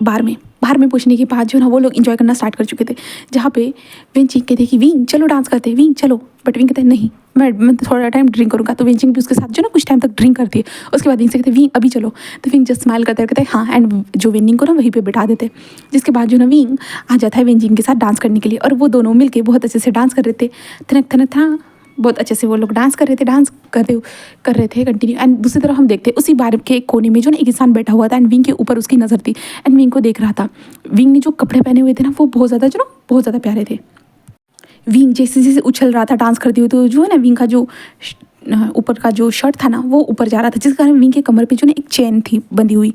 बार में पूछने के बाद जो ना वो लोग इन्जॉय करना स्टार्ट कर चुके थे। जहाँ पे विंचिंग कहते कि विंग चलो डांस करते हैं, विंग चलो। बट विंग कहते हैं नहीं, मैं थोड़ा टाइम ड्रिंक करूँगा। तो विंचिंग भी उसके साथ जो ना कुछ टाइम तक ड्रिंक करती है। उसके बाद विंग से कहते विंग अभी चलो। तो विंग जस्ट स्माइल करते कहते हैं हाँ, एंड जो विंचिंग को ना वहीं पे बिठा देते। जिसके बाद जो ना विंग आ जाता है विंचिंग के साथ डांस करने के लिए, और वो दोनों मिलके बहुत अच्छे से डांस कर रहे थे। थनक थनक था, बहुत अच्छे से वो लोग डांस कर रहे थे कंटिन्यू। एंड दूसरी तरफ हम देखते उसी बार के एक कोने में जो ना एक इंसान बैठा हुआ था, एंड विंग के ऊपर उसकी नज़र थी, एंड विंग को देख रहा था। विंग ने जो कपड़े पहने हुए थे ना वो बहुत ज़्यादा प्यारे थे। विंग जैसे जैसे उछल रहा था डांस करते हुए, तो जो है ना विंग का जो ऊपर का जो शर्ट था ना वो ऊपर जा रहा था, जिस कारण विंग के कमर पे जो ना एक चेन थी बंधी हुई,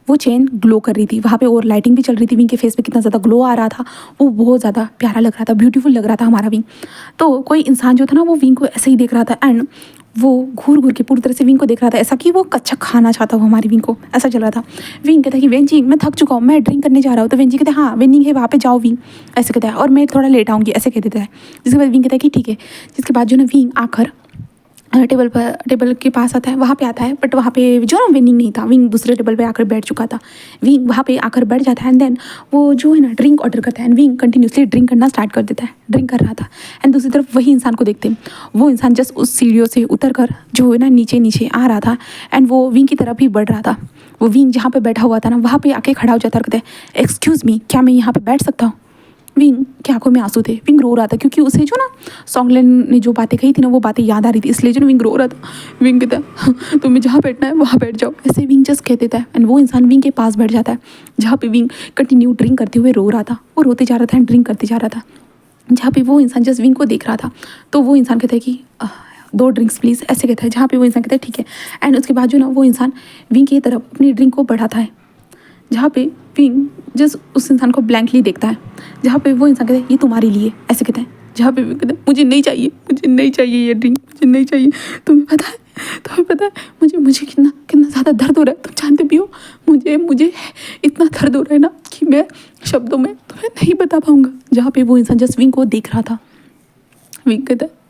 वो चेन ग्लो कर रही थी वहाँ पे, और लाइटिंग भी चल रही थी। विंग के फेस पे कितना ज़्यादा ग्लो आ रहा था, वो बहुत ज़्यादा प्यारा लग रहा था, ब्यूटीफुल लग रहा था हमारा विंग। तो कोई इंसान जो था ना वो विंग को ऐसे ही देख रहा था, एंड वो घूर के पूरी तरह से विंग को देख रहा था, ऐसा कि वो कच्चा खाना चाहता हो हमारी विंग को, ऐसा चल रहा था। विंग कहता है कि वेंजिंग मैं थक चुका हूँ, मैं ड्रिंक करने जा रहा हूँ। तो वेंजिंग कहते हैं हाँ वेंजिंग है वहाँ पे जाओ विंग, ऐसे कहता है, और मैं थोड़ा लेट आऊँगी ऐसे कह देता है। जिसके बाद विंग कहता है कि ठीक है। जिसके बाद जो ना विंग आकर टेबल के पास आता है, वहाँ पे आता है, बट वहाँ पे जो ना विंग नहीं था, विंग दूसरे टेबल पे आकर बैठ चुका था। विंग वहाँ पे आकर बैठ जाता है, एंड देन वो जो है ना ड्रिंक ऑर्डर करता है, एंड विंग कंटिन्यूसली ड्रिंक करना स्टार्ट कर देता है, ड्रिंक कर रहा था। एंड दूसरी तरफ वही इंसान को देखते हैं, वो इंसान जस्ट उस सीढ़ियों से उतर कर जो है ना नीचे आ रहा था, एंड वो विंग की तरफ ही बढ़ रहा था। वो विंग जहाँ पर बैठा हुआ था ना वहाँ पर आके खड़ा हो जाता है और कहते हैं एक्सक्यूज़ मी, क्या मैं यहाँ पर बैठ सकता हूँ। विंग की आंखों में आंसू थे, विंग रो रहा था, क्योंकि उसे जो ना सॉन्गलैन ने जो बातें कही थी ना वो बातें याद आ रही थी, इसलिए जो ना विंग रो रहा था। विंग कहता है तुम्हें जहाँ बैठना है वहाँ बैठ जाओ, ऐसे विंग जस्ट कह देता है। एंड वो इंसान विंग के पास बैठ जाता है, जहाँ पे विंग कंटिन्यू ड्रिंक करते हुए रो रहा था, वो रोते जा रहा था एंड ड्रिंक करते जा रहा था। जहाँ पे वो इंसान जस्ट विंग को देख रहा था, तो वो इंसान कहता है कि 2 ड्रिंक्स प्लीज़, ऐसे कहता है। जहाँ पे वो इंसान कहता है ठीक है। एंड उसके बाद जो ना वो इंसान विंग की तरफ अपनी ड्रिंक को बढ़ाता है, जहाँ पे विंग जस्ट उस इंसान को ब्लैंकली देखता है। जहाँ पे वो इंसान कहता है ये तुम्हारे लिए, ऐसे कहता है। जहाँ पे विंग कहता है मुझे नहीं चाहिए ये ड्रिंक, मुझे नहीं चाहिए। तुम्हें पता है मुझे कितना ज़्यादा दर्द हो रहा है, तुम जानते भी हो। मुझे इतना दर्द हो रहा है ना कि मैं शब्दों में तुम्हें नहीं बता पाऊँगा। जहाँ पे वो इंसान जस्ट विंग को देख रहा था। विंग कहता है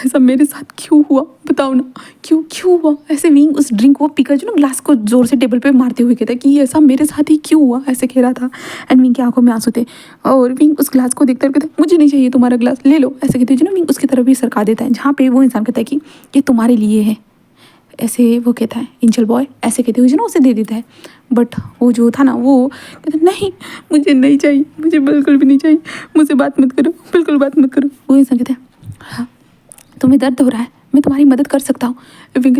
ऐसा मेरे साथ क्यों हुआ, बताओ ना क्यों हुआ ऐसे। विंग उस ड्रिंक को पीकर जो ना ग्लास को जोर से टेबल पे मारते हुए कहता है कि ऐसा मेरे साथ ही क्यों हुआ, ऐसे कह रहा था। एंड विंग की आंखों में आंसू थे, और विंग उस ग्लास को देखकर कहता है मुझे नहीं चाहिए तुम्हारा ग्लास, ले लो, ऐसे कहते जो ना विंग उसकी तरफ भी सरका देता है। जहाँ पे वो इंसान कहता है कि ये तुम्हारे लिए है, ऐसे वो कहता है एंजल बॉय, ऐसे कहते हुए जो ना उसे दे देता है। बट वो जो था ना वो कहता नहीं मुझे नहीं चाहिए, मुझे बिल्कुल भी नहीं चाहिए, मुझसे बात मत करो, बिल्कुल बात मत करो। वो इंसान कहता है हाँ तुम्हें दर्द हो रहा है, मैं तुम्हारी मदद कर सकता हूँ। विंग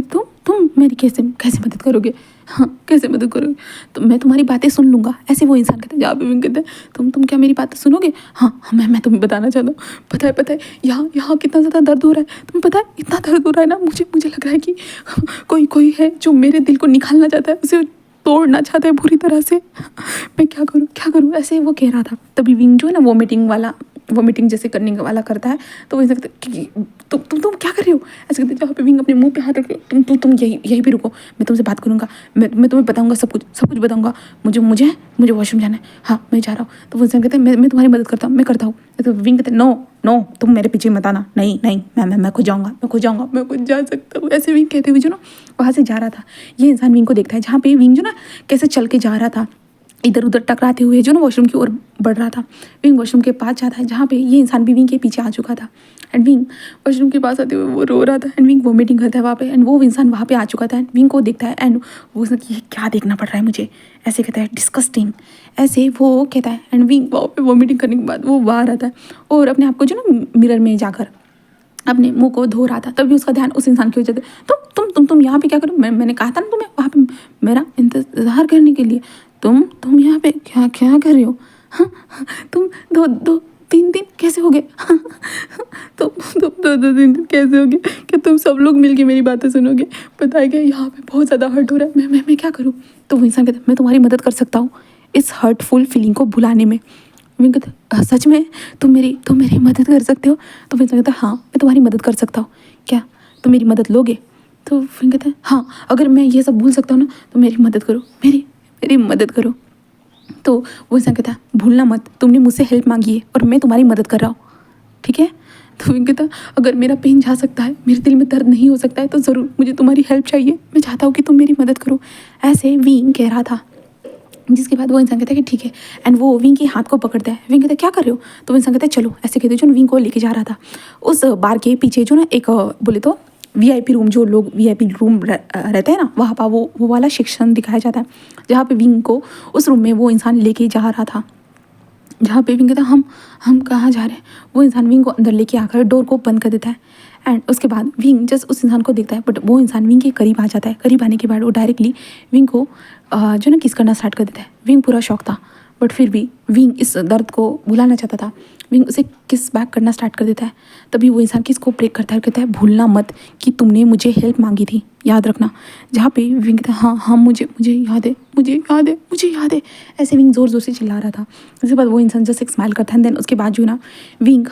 तुम मेरी कैसे मदद करोगे, हाँ कैसे मदद करोगे, तो मैं तुम्हारी बातें सुन लूँगा, ऐसे वो इंसान कहता है। जहाँ पे विंग कहता है तुम क्या मेरी बातें सुनोगे। हाँ मैं तुम्हें बताना चाहता हूँ, पता है यहाँ कितना ज़्यादा दर्द हो रहा है, तुम्हें पता है इतना दर्द हो रहा है ना, मुझे लग रहा है कि कोई है जो मेरे दिल को निकालना चाहता है, उसे तोड़ना चाहता है बुरी तरह से। मैं क्या करूँ, ऐसे वो कह रहा था। तभी विंग जो है ना वोमिटिंग जैसे करने वाला करता है। तो वो कहते कि तुम क्या कर रहे हो, ऐसे कहते। जहाँ पे विंग अपने मुंह पे हाथ रख के तुम यहीं पे रुको, मैं तुमसे बात करूँगा, मैं तुम्हें बताऊँगा, सब कुछ बताऊँगा। मुझे वॉशरूम जाना है, हाँ मैं जा रहा हूँ। तो वो इंसान कहते हैं मैं तुम्हारी मदद करता हूँ, मैं करता हूँ। तो विंग कहते नो तुम मेरे पीछे मत आना, नहीं मैं खुद जाऊँगा, मैं खुद जा सकता हूँ, ऐसे विंग कहते हुए जो ना वहाँ से जा रहा था। ये इंसान विंग को देखता है, जहाँ पे विंग जो ना कैसे चल के जा रहा था, इधर उधर टकराते हुए जो ना वॉशरूम की ओर बढ़ रहा था। विंग वॉशरूम के पास जाता है जहाँ पे ये इंसान भी विंग के पीछे आ चुका था। एंड विंग वॉशरूम के पास आते हुए वो रो रहा था एंड विंग वॉमिटिंग करता है वहाँ पे। एंड वो इंसान वहाँ पे आ चुका था एंड विंग को देखता है एंड वो उसने ये क्या देखना पड़ रहा है मुझे, ऐसे कहता है डिस्कस्टिंग, ऐसे वो कहता है। एंड विंग वहाँ पे वॉमिटिंग करने के बाद वो बाहर आता है और अपने आप को जो ना मिरर में जाकर अपने मुंह को धो रहा था। तभी उसका ध्यान उस इंसान की ओर जाता है। तुम यहाँ पे क्या करो, मैंने कहा था ना तुम्हें वहाँ पे मेरा इंतजार करने के लिए, तुम यहाँ पे क्या क्या कर रहे हो? हाँ, तुम दो दो तीन दिन कैसे हो गए? तुम दो दो तीन दिन कैसे हो गए? क्या तुम सब लोग मिलके मेरी बातें सुनोगे? पता है क्या, यहाँ पे बहुत ज़्यादा हर्ट हो रहा है, मैं क्या करूँ? तो वो इंसान कहता है मैं तुम्हारी मदद कर सकता हूँ इस हर्टफुल फीलिंग को भुलाने में। विंग कहता सच में तुम मेरी मदद कर सकते हो? तो विंग कहता हाँ मैं तुम्हारी मदद कर सकता हूँ, क्या तुम मेरी मदद लोगे? तो विंग कहता है हाँ, अगर मैं ये सब भूल सकता हूँ ना तो मेरी मदद करो, मेरी मदद करो। तो वो इंसान कहता भूलना मत, तुमने मुझसे हेल्प मांगी है और मैं तुम्हारी मदद कर रहा हूँ, ठीक है? तो विंग कहता अगर मेरा पेन जा सकता है, मेरे दिल में दर्द नहीं हो सकता है तो ज़रूर मुझे तुम्हारी हेल्प चाहिए, मैं चाहता हूँ कि तुम मेरी मदद करो, ऐसे विंग कह रहा था। जिसके बाद वो इंसान कहता है कि ठीक है। एंड वो विंग के हाथ को पकड़ता है। विंग कहता है क्या कर रहे हो? तो वो इंसान कहता है चलो, ऐसे कहते जो विंग को लेके जा रहा था उस बार के पीछे जो ना एक बोले तो वीआईपी रूम, जो लोग वीआईपी रूम रहते हैं ना, वहाँ पर वो वाला सेक्शन दिखाया जाता है जहाँ पे विंग को उस रूम में वो इंसान लेके जा रहा था। जहाँ पे विंग कहता हम कहाँ जा रहे हैं? वो इंसान विंग को अंदर लेके आकर डोर को बंद कर देता है। एंड उसके बाद विंग जस्ट उस इंसान को देखता है बट वो इंसान विंग के करीब आ जाता है। करीब आने के बाद वो डायरेक्टली विंग को जो ना किस करना स्टार्ट कर देता है। विंग पूरा शौक था बट फिर भी विंग इस दर्द को भुलाना चाहता था। विंग उसे किस बैक करना स्टार्ट कर देता है। तभी वो इंसान किस को ब्रेक करता है, कहता है भूलना मत कि तुमने मुझे हेल्प मांगी थी, याद रखना। जहाँ पे विंग कहता है हाँ मुझे याद है। ऐसे विंग ज़ोर ज़ोर से चिल्ला रहा था। उसके बाद वो इंसान जैसे एक स्माइल करता है। देन उसके बाद जो ना विंग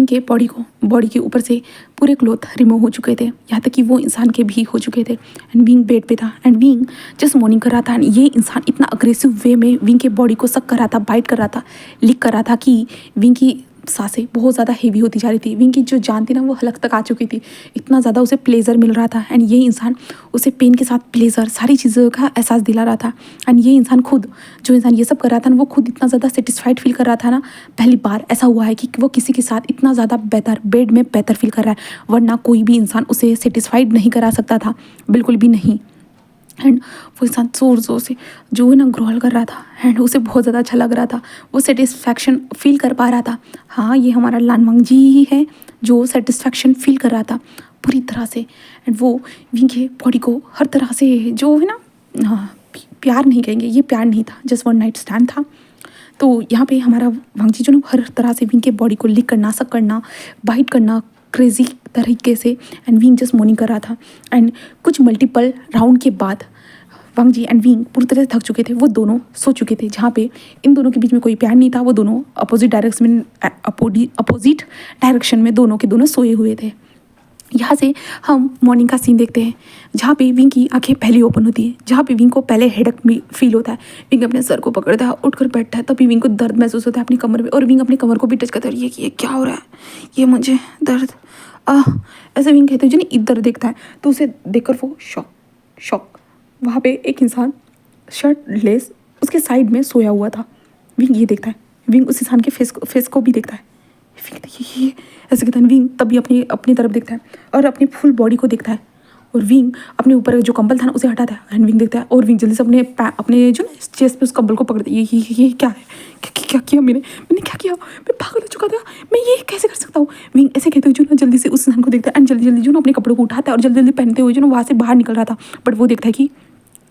के बॉडी के ऊपर से पूरे क्लोथ रिमूव हो चुके थे, यहाँ तक कि वो इंसान के भी हो चुके थे। एंड विंग बेड पे था एंड विंग जस्ट मॉर्निंग कर रहा था। ये इंसान इतना अग्रेसिव वे में विंग के बॉडी को सक कर रहा था, बाइट कर रहा था, लिक कर रहा था कि विंग की सांसें बहुत ज़्यादा हेवी होती जा रही थी। विंग की जो जान थी ना वो हलक तक आ चुकी थी, इतना ज़्यादा उसे प्लेजर मिल रहा था। एंड ये इंसान उसे पेन के साथ प्लेजर सारी चीज़ों का एहसास दिला रहा था। एंड ये इंसान खुद, जो इंसान ये सब कर रहा था ना, वो खुद इतना ज़्यादा सेटिस्फाइड फील कर रहा था ना। पहली बार ऐसा हुआ है कि वो किसी के साथ इतना ज़्यादा बेहतर बेड में बेहतर फील कर रहा है, वरना कोई भी इंसान उसे सेटिस्फाइड नहीं करा सकता था, बिल्कुल भी नहीं। एंड वो इंसान ज़ोर ज़ोर से जो है ना ग्रोल कर रहा था एंड उसे बहुत ज़्यादा अच्छा लग रहा था, वो सेटिस्फैक्शन फील कर पा रहा था। हाँ, ये हमारा लानवांग जी ही है जो सेटिस्फैक्शन फील कर रहा था पूरी तरह से। एंड वो विंग के बॉडी को हर तरह से जो है ना, प्यार नहीं कहेंगे, ये प्यार नहीं था, जस्ट वन नाइट स्टैंड था। तो यहाँ पे हमारा वांगजी जो ना हर तरह से विंग के बॉडी को लिक करना, सक करना, बाइट करना क्रेजी तरीके से। एंड विंग जस्ट मॉर्निंग कर रहा था। एंड कुछ मल्टीपल राउंड के बाद वांगजी एंड विंग पूरी तरह से थक चुके थे, वो दोनों सो चुके थे। जहाँ पे इन दोनों के बीच में कोई प्यार नहीं था, वो दोनों अपोजिट डायरेक्शन में दोनों के दोनों सोए हुए थे। यहाँ से हम मॉर्निंग का सीन देखते हैं जहाँ पे विंग की आंखें पहले ओपन होती है, जहाँ पे विंग को पहले हेडक फील होता है। विंग अपने सर को पकड़ता है, उठकर बैठता है, तभी विंग को दर्द महसूस होता है अपनी कमर में और विंग अपनी कमर को भी टच करता है। ये क्या हो रहा है, ये मुझे दर्द ऐसे विंग कहते हैं। जो नहीं इधर देखता है तो उसे देखकर वो शॉक वहाँ पे एक इंसान शर्टलेस उसके साइड में सोया हुआ था। विंग ये देखता है, विंग उस इंसान के फेस को भी देखता है। ये ऐसे कहता है। विंग तभी अपनी तरफ देखता है और अपनी फुल बॉडी को देखता है और विंग अपने ऊपर जो कंबल था ना उसे हटाता है। एंड विंग देखता है और विंग जल्दी से अपने जो ना चेस्ट पे उस कंबल को पकड़ता है। ये क्या है, क्या किया मैंने क्या किया, मैं पागल हो चुका था, मैं ये कैसे कर सकता हूँ? विंग ऐसे कहते हुए जो ना जल्दी से उस इंसान को देखता है एंड जल्दी जो ना अपने कपड़ों को उठाता है और जल्दी पहनते हुए जो ना वहाँ से बाहर निकल रहा था। बट वो देखता है कि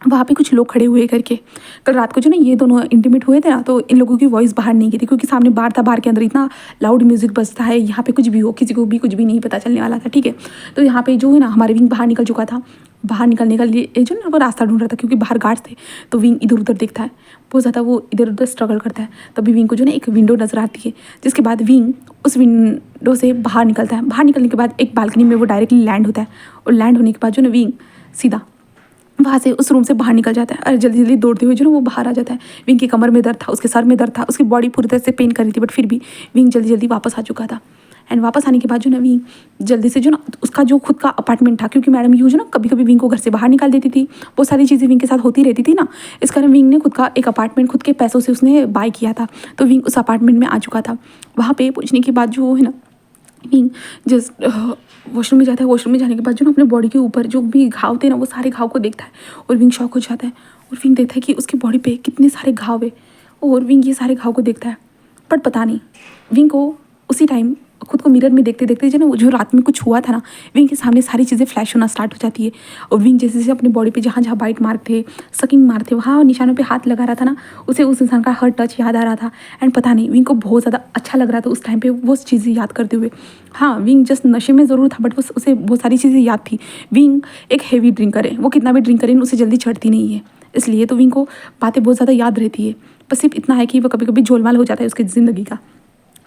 वहाँ पे कुछ लोग खड़े हुए करके। कल रात को जो ना ये दोनों इंटीमेट हुए थे ना, तो इन लोगों की वॉइस बाहर नहीं की थी क्योंकि सामने बार था, बार के अंदर इतना लाउड म्यूजिक बजता है, यहाँ पे कुछ भी हो किसी को भी कुछ भी नहीं पता चलने वाला था, ठीक है। तो यहाँ पे जो है ना हमारे विंग बाहर निकल चुका था। बाहर निकलने का लिए जो ना वो रास्ता ढूंढ रहा था क्योंकि बाहर गार्ड्स थे। तो विंग इधर उधर देखता है, बहुत ज़्यादा वो इधर उधर स्ट्रगल करता है। तभी विंग को जो ना एक विंडो नज़र आती है, जिसके बाद विंग उस विंडो से बाहर निकलता है। बाहर निकलने के बाद एक बालकनी में वो डायरेक्टली लैंड होता है और लैंड होने के बाद जो ना विंग सीधा वहाँ से उस रूम से बाहर निकल जाता है और जल्दी दौड़ते हुए जो ना वो बाहर आ जाता है। विंग की कमर में दर्द था, उसके सर में दर्द था, उसकी बॉडी पूरी तरह से पेन कर रही थी, बट फिर भी विंग जल्दी वापस आ चुका था। एंड वापस आने के बाद जो ना विंग जल्दी से जो ना उसका जो खुद का अपार्टमेंट था, क्योंकि मैडम यूँ जो ना कभी कभी विंग को घर से बाहर निकाल देती थी, वो सारी चीज़ें विंग के साथ होती रहती थी ना, इस कारण विंग ने खुद का एक अपार्टमेंट खुद के पैसों से उसने बाय किया था। तो विंग उस अपार्टमेंट में आ चुका था। वहाँ पे पहुँचने के बाद जो है ना विंग जस्ट वॉशरूम में जाता है। वॉशरूम में जाने के बाद जो ना अपने बॉडी के ऊपर जो भी घाव थे ना, वो सारे घाव को देखता है और विंग शॉक हो जाता है। और विंग देखता है कि उसकी बॉडी पे कितने सारे घाव है, और विंग ये सारे घाव को देखता है। बट पता नहीं विंग को उसी टाइम खुद को मिरर में देखते देखते जो ना जो रात में कुछ हुआ था ना, विंग के सामने सारी चीज़ें फ्लैश होना स्टार्ट हो जाती है। और विंग जैसे जैसे अपने बॉडी पे जहाँ जहाँ बाइट मार थे, सकिंग मार थे, वहाँ निशानों पे हाथ लगा रहा था ना, उसे उस इंसान का हर टच याद आ रहा था। एंड पता नहीं विंग को बहुत ज़्यादा अच्छा लग रहा था उस टाइम पे वो चीज़ें याद करते हुए। हाँ, विंग जस्ट नशे में ज़रूर था, बट उसे बहुत सारी चीज़ें याद थी। विंग एक हैवी ड्रिंकर है, वो कितना भी ड्रिंक करे उसे जल्दी चढ़ती नहीं है, इसलिए तो विंग को बातें बहुत ज़्यादा याद रहती है। बस सिर्फ इतना है कि वो कभी कभी झोलमाल हो जाता है उसकी ज़िंदगी का।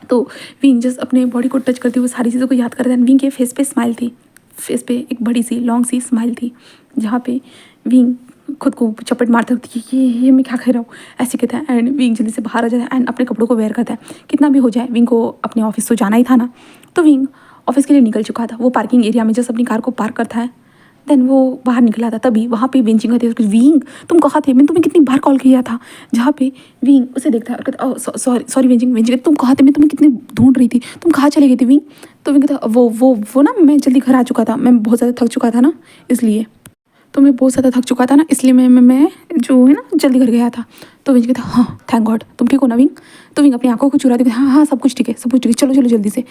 तो विंग जस्ट अपने बॉडी को टच करते हुए सारी चीज़ों को याद करता है। विंग के फेस पे स्माइल थी, फेस पे एक बड़ी सी लॉन्ग सी स्माइल थी, जहाँ पे विंग खुद को चपट मारता है कि ये मैं क्या कह रहा हूँ, ऐसे कहता है। एंड विंग जल्दी से बाहर आ जाता है एंड अपने कपड़ों को वेयर करता है। कितना भी हो जाए विंग को अपने ऑफिस तो जाना ही था ना, तो विंग ऑफिस के लिए निकल चुका था। वो पार्किंग एरिया में जस्ट अपनी कार को पार्क करता है। देन वो बाहर निकला था, तभी वहाँ पे बेंचिंग करते थे। विंग तुम कहाँ थे, मैंने तुम्हें कितनी बार कॉल किया था। जहाँ पे विंग उसे देखता है और कहता सॉरी सॉरी वेंजिंग वेंजिंग, तुम कहाँ थे, मैं तुम्हें कितनी ढूंढ रही थी, तुम कहाँ चले गए थे विंग। तो विंग कहता वो ना मैं जल्दी घर आ चुका था, मैं बहुत ज़्यादा थक चुका था ना, इसलिए तो मैं बहुत ज़्यादा थक चुका था ना, इसलिए मैं जो है ना जल्दी घर गया था। तो विंग कहता हाँ थैंक गॉड तुम ठीक हो ना विंग। तो विंग अपनी आंखों को चुरा देते, हाँ हाँ सब कुछ ठीक है, सब कुछ ठीक है, चलो चलो जल्दी से।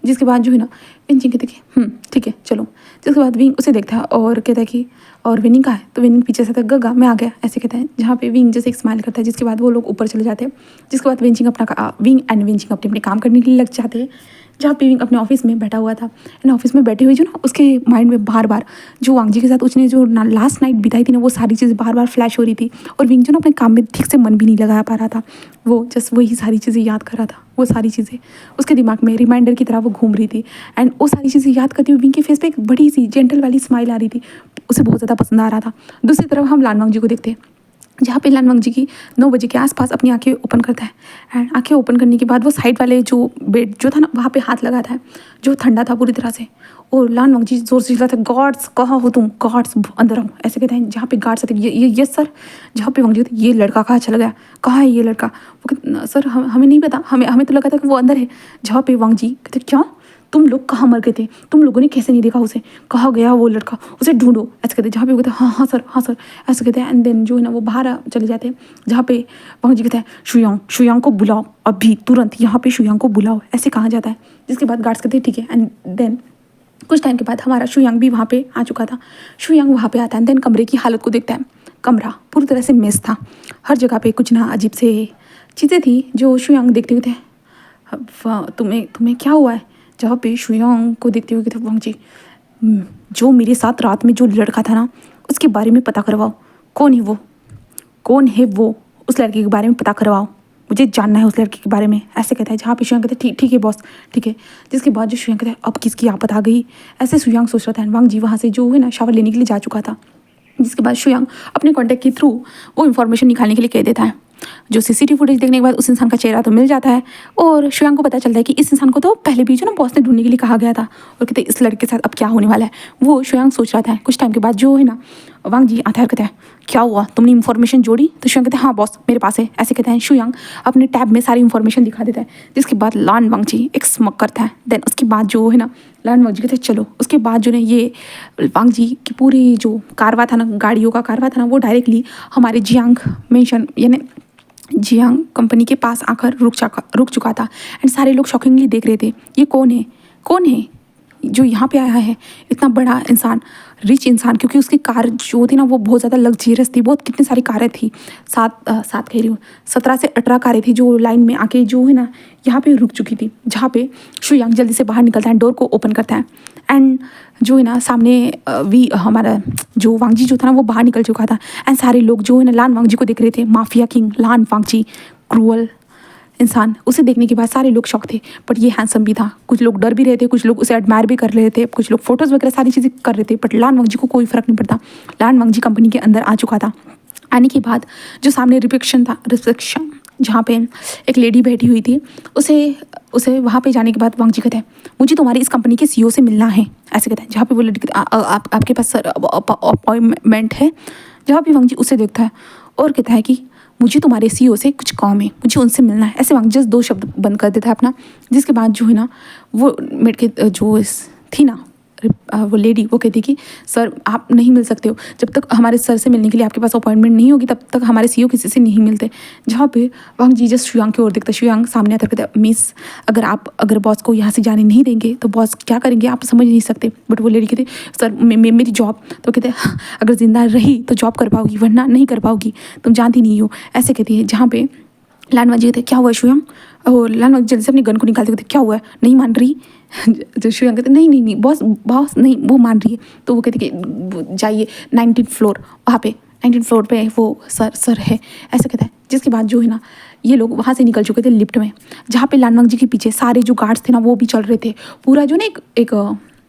जिसके बाद जो है ना विंग कहते कि ठीक है चलो। जिसके बाद विंग उसे देखता है और कहता है कि और विनिंग कहाँ है। तो विनिंग पीछे से गगा मैं आ गया ऐसे कहता है, जहाँ पे विंग जैसे एक स्माइल करता है। जिसके बाद वो लोग ऊपर चले जाते हैं। जिसके बाद विंग अपने अपने काम करने के लिए लग जाते हैं। जहाँ पे विंग अपने ऑफिस में बैठा हुआ था, एंड ऑफिस में बैठे हुए जो ना उसके माइंड में बार बार जो वांग जी के साथ उसने जो लास्ट नाइट बिताई थी ना, वो सारी चीज़ें बार बार फ्लैश हो रही थी। और विंग जो ना अपने काम में ठीक से मन भी नहीं लगा पा रहा था, वो जस्ट वही सारी चीज़ें याद कर रहा था। वो सारी चीज़ें उसके दिमाग में रिमाइंडर की तरह वो घूम रही थी। एंड वो सारी चीज़ें याद करते हुए विंग के फेस पे एक बड़ी सी जेंटल वाली स्माइल आ रही थी, उसे बहुत ज़्यादा पसंद आ रहा था। दूसरी तरफ हम लानवांग जी को देखते हैं, जहाँ पे लानवांग जी की 9 बजे के आसपास अपनी आंखें ओपन करता है। एंड आंखें ओपन करने के बाद वो साइड वाले जो बेड जो था ना, वहाँ पे हाथ लगाता है जो ठंडा था पूरी तरह से। और लानवांग जी जोर से चिल्लाता है गॉड्स कहाँ हो तुम, गॉड्स अंदर आओ ऐसे कहते हैं। जहाँ पे गार्ड्स आते ये यस सर। जहाँ पे वांग जी कहते ये लड़का कहाँ चला गया, कहाँ है ये लड़का। वो कहते सर हमें नहीं पता, हमें तो लगा था कि वो अंदर है। जहाँ पे वांग जी कहते क्यों, तुम लोग कहाँ मर गए थे, तुम लोगों ने कैसे नहीं देखा उसे, कहाँ गया वो लड़का, उसे ढूंढो ऐसे कहते। जहाँ पे वो कहते हैं हाँ सर ऐसे कहते हैं। एंड देन जो है ना वो बाहर चले जाते हैं, जहाँ पे वांग जी कहते हैं शुयांग को बुलाओ अभी तुरंत, यहाँ पे शुयांग को बुलाओ ऐसे कहा जाता है। जिसके बाद गार्ड्स कहते हैं ठीक है। एंड देन कुछ टाइम के बाद हमारा शुयांग भी वहाँ पे आ चुका था। शुयांग वहाँ पे आता है, देन कमरे की हालत को देखता है। कमरा पूरी तरह से मेस था, हर जगह पे कुछ ना अजीब से चीज़ें थी जो शुयांग देखते हुए थे। तुम्हें क्या हुआ है। जहाँ पे शुयांग को देखते हुए कहते वांग जी जो मेरे साथ रात में जो लड़का था ना, उसके बारे में पता करवाओ, कौन है वो उस लड़के के बारे में पता करवाओ, मुझे जानना है उस लड़के के बारे में ऐसे कहता है। जहाँ पे शुयांग कहते हैं ठीक है बॉस ठीक है। जिसके बाद जो शुयांग कहते हैं अब किसकी आफत आ गई, ऐसे शुयांग सोच रहा था। वांग जी वहाँ से जो है ना शावर लेने के लिए जा चुका था। जिसके बाद शुयांग अपने कॉन्टैक्ट के थ्रू वो इन्फॉर्मेशन निकालने के लिए कह देता है। जो सीसीटीवी फुटेज देखने के बाद उस इंसान का चेहरा तो मिल जाता है, और शुयांग को पता चलता है कि इस इंसान को तो पहले भी जो ना बॉस ने ढूंढने के लिए कहा गया था। और कहते इस लड़के के साथ अब क्या होने वाला है, वो शुयांग सोच रहा था। कुछ टाइम के बाद जो है ना वांग जी आता है, कहता है क्या हुआ, तुमने इन्फॉर्मेशन जोड़ी। तो शुयांग कहते हैं हाँ बॉस मेरे पास है ऐसे कहते हैं। शुयांग अपने टैब में सारी इन्फॉर्मेशन दिखा देता है। जिसके बाद लानवांग जी एक स्मक करता है। देन उसके बाद जो है ना लानवांग जी कहते हैं चलो। उसके बाद जो है ये वांग जी की पूरी जो कारवा था ना, गाड़ियों का कारवा था ना, वो डायरेक्टली हमारे जियांग मेंशन यानी जियांग कंपनी के पास आकर रुक चुका था। एंड सारे लोग शॉकिंगली देख रहे थे ये कौन है जो यहाँ पे आया है, इतना बड़ा इंसान, रिच इंसान। क्योंकि उसकी कार जो थी ना वो बहुत ज़्यादा लग्जरियस थी, बहुत कितनी सारी कारें थी, सात कह रही हूँ 17 से 18 कारें थी जो लाइन में आके जो है ना यहाँ पे रुक चुकी थी। जहाँ पे शुयांग जल्दी से बाहर निकलता है, डोर को ओपन करता है। एंड जो है ना सामने हमारा जो वांग जी जो था ना वो बाहर निकल चुका था। एंड सारे लोग जो है ना लानवांग जी को देख रहे थे, माफिया किंग लानवांग जी, क्रूअल इंसान। उसे देखने के बाद सारे लोग शौक थे, बट ये हैंडसम भी था। कुछ लोग डर भी रहे थे, कुछ लोग उसे एडमायर भी कर रहे थे, कुछ लोग फोटोज़ वगैरह सारी चीज़ें कर रहे थे। बट लानवांग जी को कोई फ़र्क नहीं पड़ता। लानवांग जी कंपनी के अंदर आ चुका था। आने के बाद जो सामने रिसेप्शन जहाँ पे एक लेडी बैठी हुई थी, उसे उसे वहाँ पे जाने के बाद वांग जी कहते हैं मुझे तुम्हारी इस कंपनी के सीईओ से मिलना है, ऐसे कहते हैं। जहाँ पे वो लड़की आपके पास सर अपॉइंटमेंट है। जहाँ पे वांग जी उसे देखता है और कहता है कि मुझे तुम्हारे सीईओ से कुछ काम है, मुझे उनसे मिलना है। ऐसे वांग जस्ट 2 शब्द बंद कर देता है अपना। जिसके बाद जो है ना वो मेड के जो थी ना वो लेडी, वो कहती कि सर आप नहीं मिल सकते हो, जब तक हमारे सर से मिलने के लिए आपके पास अपॉइंटमेंट नहीं होगी तब तक हमारे सीईओ किसी से नहीं मिलते। जहाँ पे वांग जी जस्ट शुयांग की ओर देखता है। शुयांग सामने आता कहता मिस अगर बॉस को यहाँ से जाने नहीं देंगे तो बॉस क्या करेंगे आप समझ नहीं सकते। बट वो लेडी कहती सर मेरी जॉब, तो कहते अगर जिंदा रही तो जॉब कर पाओगी वरना नहीं कर पाओगी, तुम जानती नहीं हो, ऐसे कहती है। जहाँ पे लानवाजी कहते क्या हुआ शुयांग, और लानवाजी जल्दी से अपनी गन को निकालते कहते क्या हुआ है, नहीं मान रही। जो शुयांग कहते नहीं बॉस नहीं, वो मान रही है। तो वो कहती कि जाइए 19 फ्लोर, वहाँ पे 19 फ्लोर पे वो सर है, ऐसा कहता है। जिसके बाद जो है ना ये लोग वहाँ से निकल चुके थे लिफ्ट में। जहाँ पे लानवांग जी के पीछे सारे जो गार्ड्स थे ना वो भी चल रहे थे। पूरा जो ना एक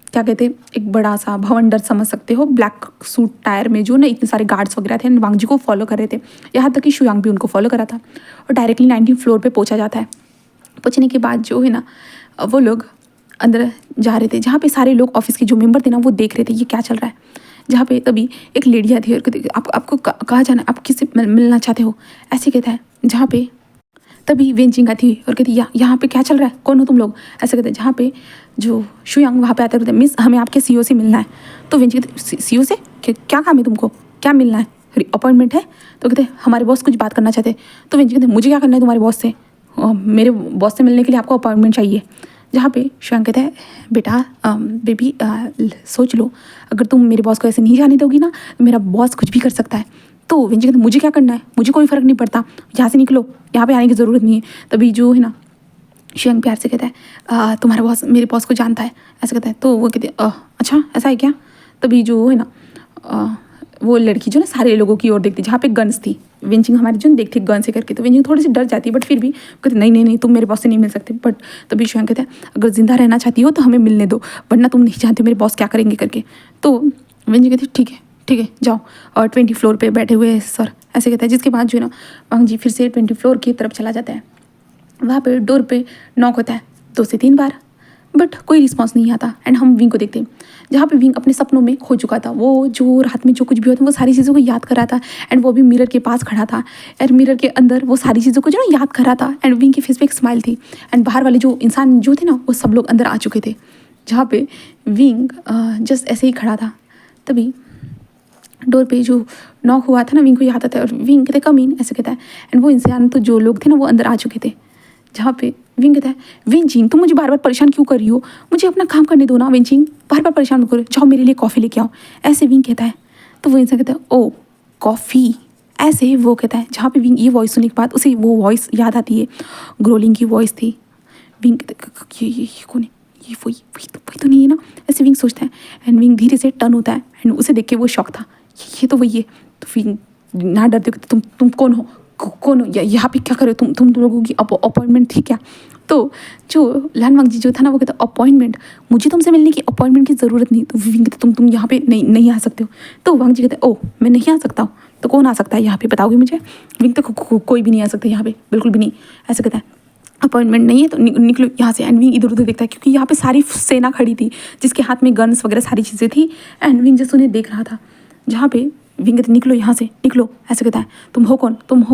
क्या कहते हैं, एक बड़ा सा भवंडर समझ सकते हो, ब्लैक सूट टायर में जो ना इतने सारे गार्ड्स वगैरह थे वांग जी को फॉलो कर रहे थे। यहाँ तक कि शुयांग भी उनको फॉलो करा था। और डायरेक्टली 19 फ्लोर पे पहुँचा जाता है। पहुँचने के बाद जो है ना वो लोग अंदर जा रहे थे। जहाँ पे सारे लोग ऑफिस के जो मेंबर थे ना वो देख रहे थे ये क्या चल रहा है। जहाँ पे तभी एक लेडी आती है और कहती आपको कहाँ जाना है, आप किससे मिलना चाहते हो, ऐसे कहता है। जहाँ पे तभी वेंचिंग आती है और कहती यहाँ पे क्या चल रहा है, कौन हो तुम लोग, ऐसे कहते हैं। जहाँ पे जो शुयांग वहाँ पे आते हैं मिस हमें आपके सीईओ से मिलना है। तो वेंचिंग कहते सीईओ से क्या काम है तुमको, क्या मिलना है, अपॉइंटमेंट है। तो कहते हमारे बॉस कुछ बात करना चाहते। तो वेंचिंग कहते मुझे क्या करना है तुम्हारे बॉस से, मेरे बॉस से मिलने के लिए आपको अपॉइंटमेंट चाहिए। जहाँ पे शुयांग कहता है बेटा बेबी सोच लो, अगर तुम मेरे बॉस को ऐसे नहीं जाने दोगी ना तो मेरा बॉस कुछ भी कर सकता है। तो वेंची कहते मुझे क्या करना है, मुझे कोई फ़र्क नहीं पड़ता, यहाँ से निकलो, यहाँ पे आने की ज़रूरत नहीं है। तभी जो है ना शुयांग प्यार से कहता है तुम्हारा बॉस मेरे बॉस को जानता है, ऐसा कहता है। तो वो कहते अच्छा ऐसा है क्या। तभी जो है ना वो लड़की जो ना सारे लोगों की ओर देखती, जहाँ पे गन्स थी, विंचिंग हमारी जो देखती गन से करके, तो विंचिंग थोड़ी सी डर जाती है बट फिर भी कहते नहीं तुम मेरे बॉस से नहीं मिल सकते। बट तभी शुयांग कहता है अगर जिंदा रहना चाहती हो तो हमें मिलने दो, वरना तुम नहीं जानते मेरे बॉस क्या करेंगे करके। तो विंचिंग कहती ठीक है जाओ, और 20 फ्लोर पे बैठे हुए हैं सर, ऐसे कहता है। जिसके बाद जो है ना वांग जी फिर से 20 फ्लोर की तरफ चला जाता है। वहाँ पे डोर पे नॉक होता है 2 से 3 बार, बट कोई रिस्पॉन्स नहीं आता। एंड हम विंग को देखते हैं जहाँ पे विंग अपने सपनों में खो चुका था। वो जो रात में जो कुछ भी होता वो सारी चीज़ों को याद कर रहा था। एंड वो भी मिरर के पास खड़ा था एंड मिरर के अंदर वो सारी चीज़ों को जो ना याद कर रहा था। एंड विंग के फेस पे एक स्माइल थी। एंड बाहर वाले जो इंसान जो थे ना वो सब लोग अंदर आ चुके थे। जहाँ पे विंग जस्ट ऐसे ही खड़ा था। तभी डोर पे जो नॉक हुआ था ना विंग को याद आता है और विंग कहते कम इन, ऐसे कहता है। एंड वो इंसान तो जो लोग थे ना वो अंदर आ चुके थे। जहाँ पे विंग कहता है विंचिंग तुम मुझे बार बार परेशान क्यों कर रही हो, मुझे अपना काम करने दो ना विंचिंग, बार बार परेशान करो, जाओ मेरे लिए कॉफ़ी लेके आओ, ऐसे विंग कहता है। तो वो इंसान कहता है ओ कॉफ़ी, ऐसे वो कहता है। जहाँ पे विंग ये वॉइस सुनने के बाद उसे वो वॉइस याद आती है, ग्रोलिंग की वॉइस थी। विंग कहता है ये कौन है, ये वही तो नहीं है ना, ऐसे विंग सोचता है। एंड विंग धीरे से टर्न होता है एंड उसे देख के वो शॉक था, ये तो वही है। तो विंग ना डरते तुम कौन हो यहाँ पे क्या करे, तुम लोगों की अपॉइंटमेंट थी क्या। तो जो लानवांग जी जो था ना वो कहता अपॉइंटमेंट, मुझे तुमसे मिलने की अपॉइंटमेंट की ज़रूरत नहीं। तो विंग कहते तुम यहाँ पे नहीं आ सकते हो। तो वांग जी कहते ओ मैं नहीं आ सकता हूँ, तो कौन आ सकता है यहाँ पे बताओगे मुझे। विंग तो कोई भी नहीं आ सकता यहाँ पे, बिल्कुल भी नहीं, ऐसे कहता है। अपॉइंटमेंट नहीं है तो निकलो यहाँ से। एंड विंग इधर उधर देखता है क्योंकि यहाँ पे सारी सेना खड़ी थी जिसके हाथ में गन्स वगैरह सारी चीज़ें थी। एंड विंग जस्ट उन्हें देख रहा था। जहाँ पे विंग कहते निकलो यहाँ से निकलो, ऐसे कहता है। तुम हो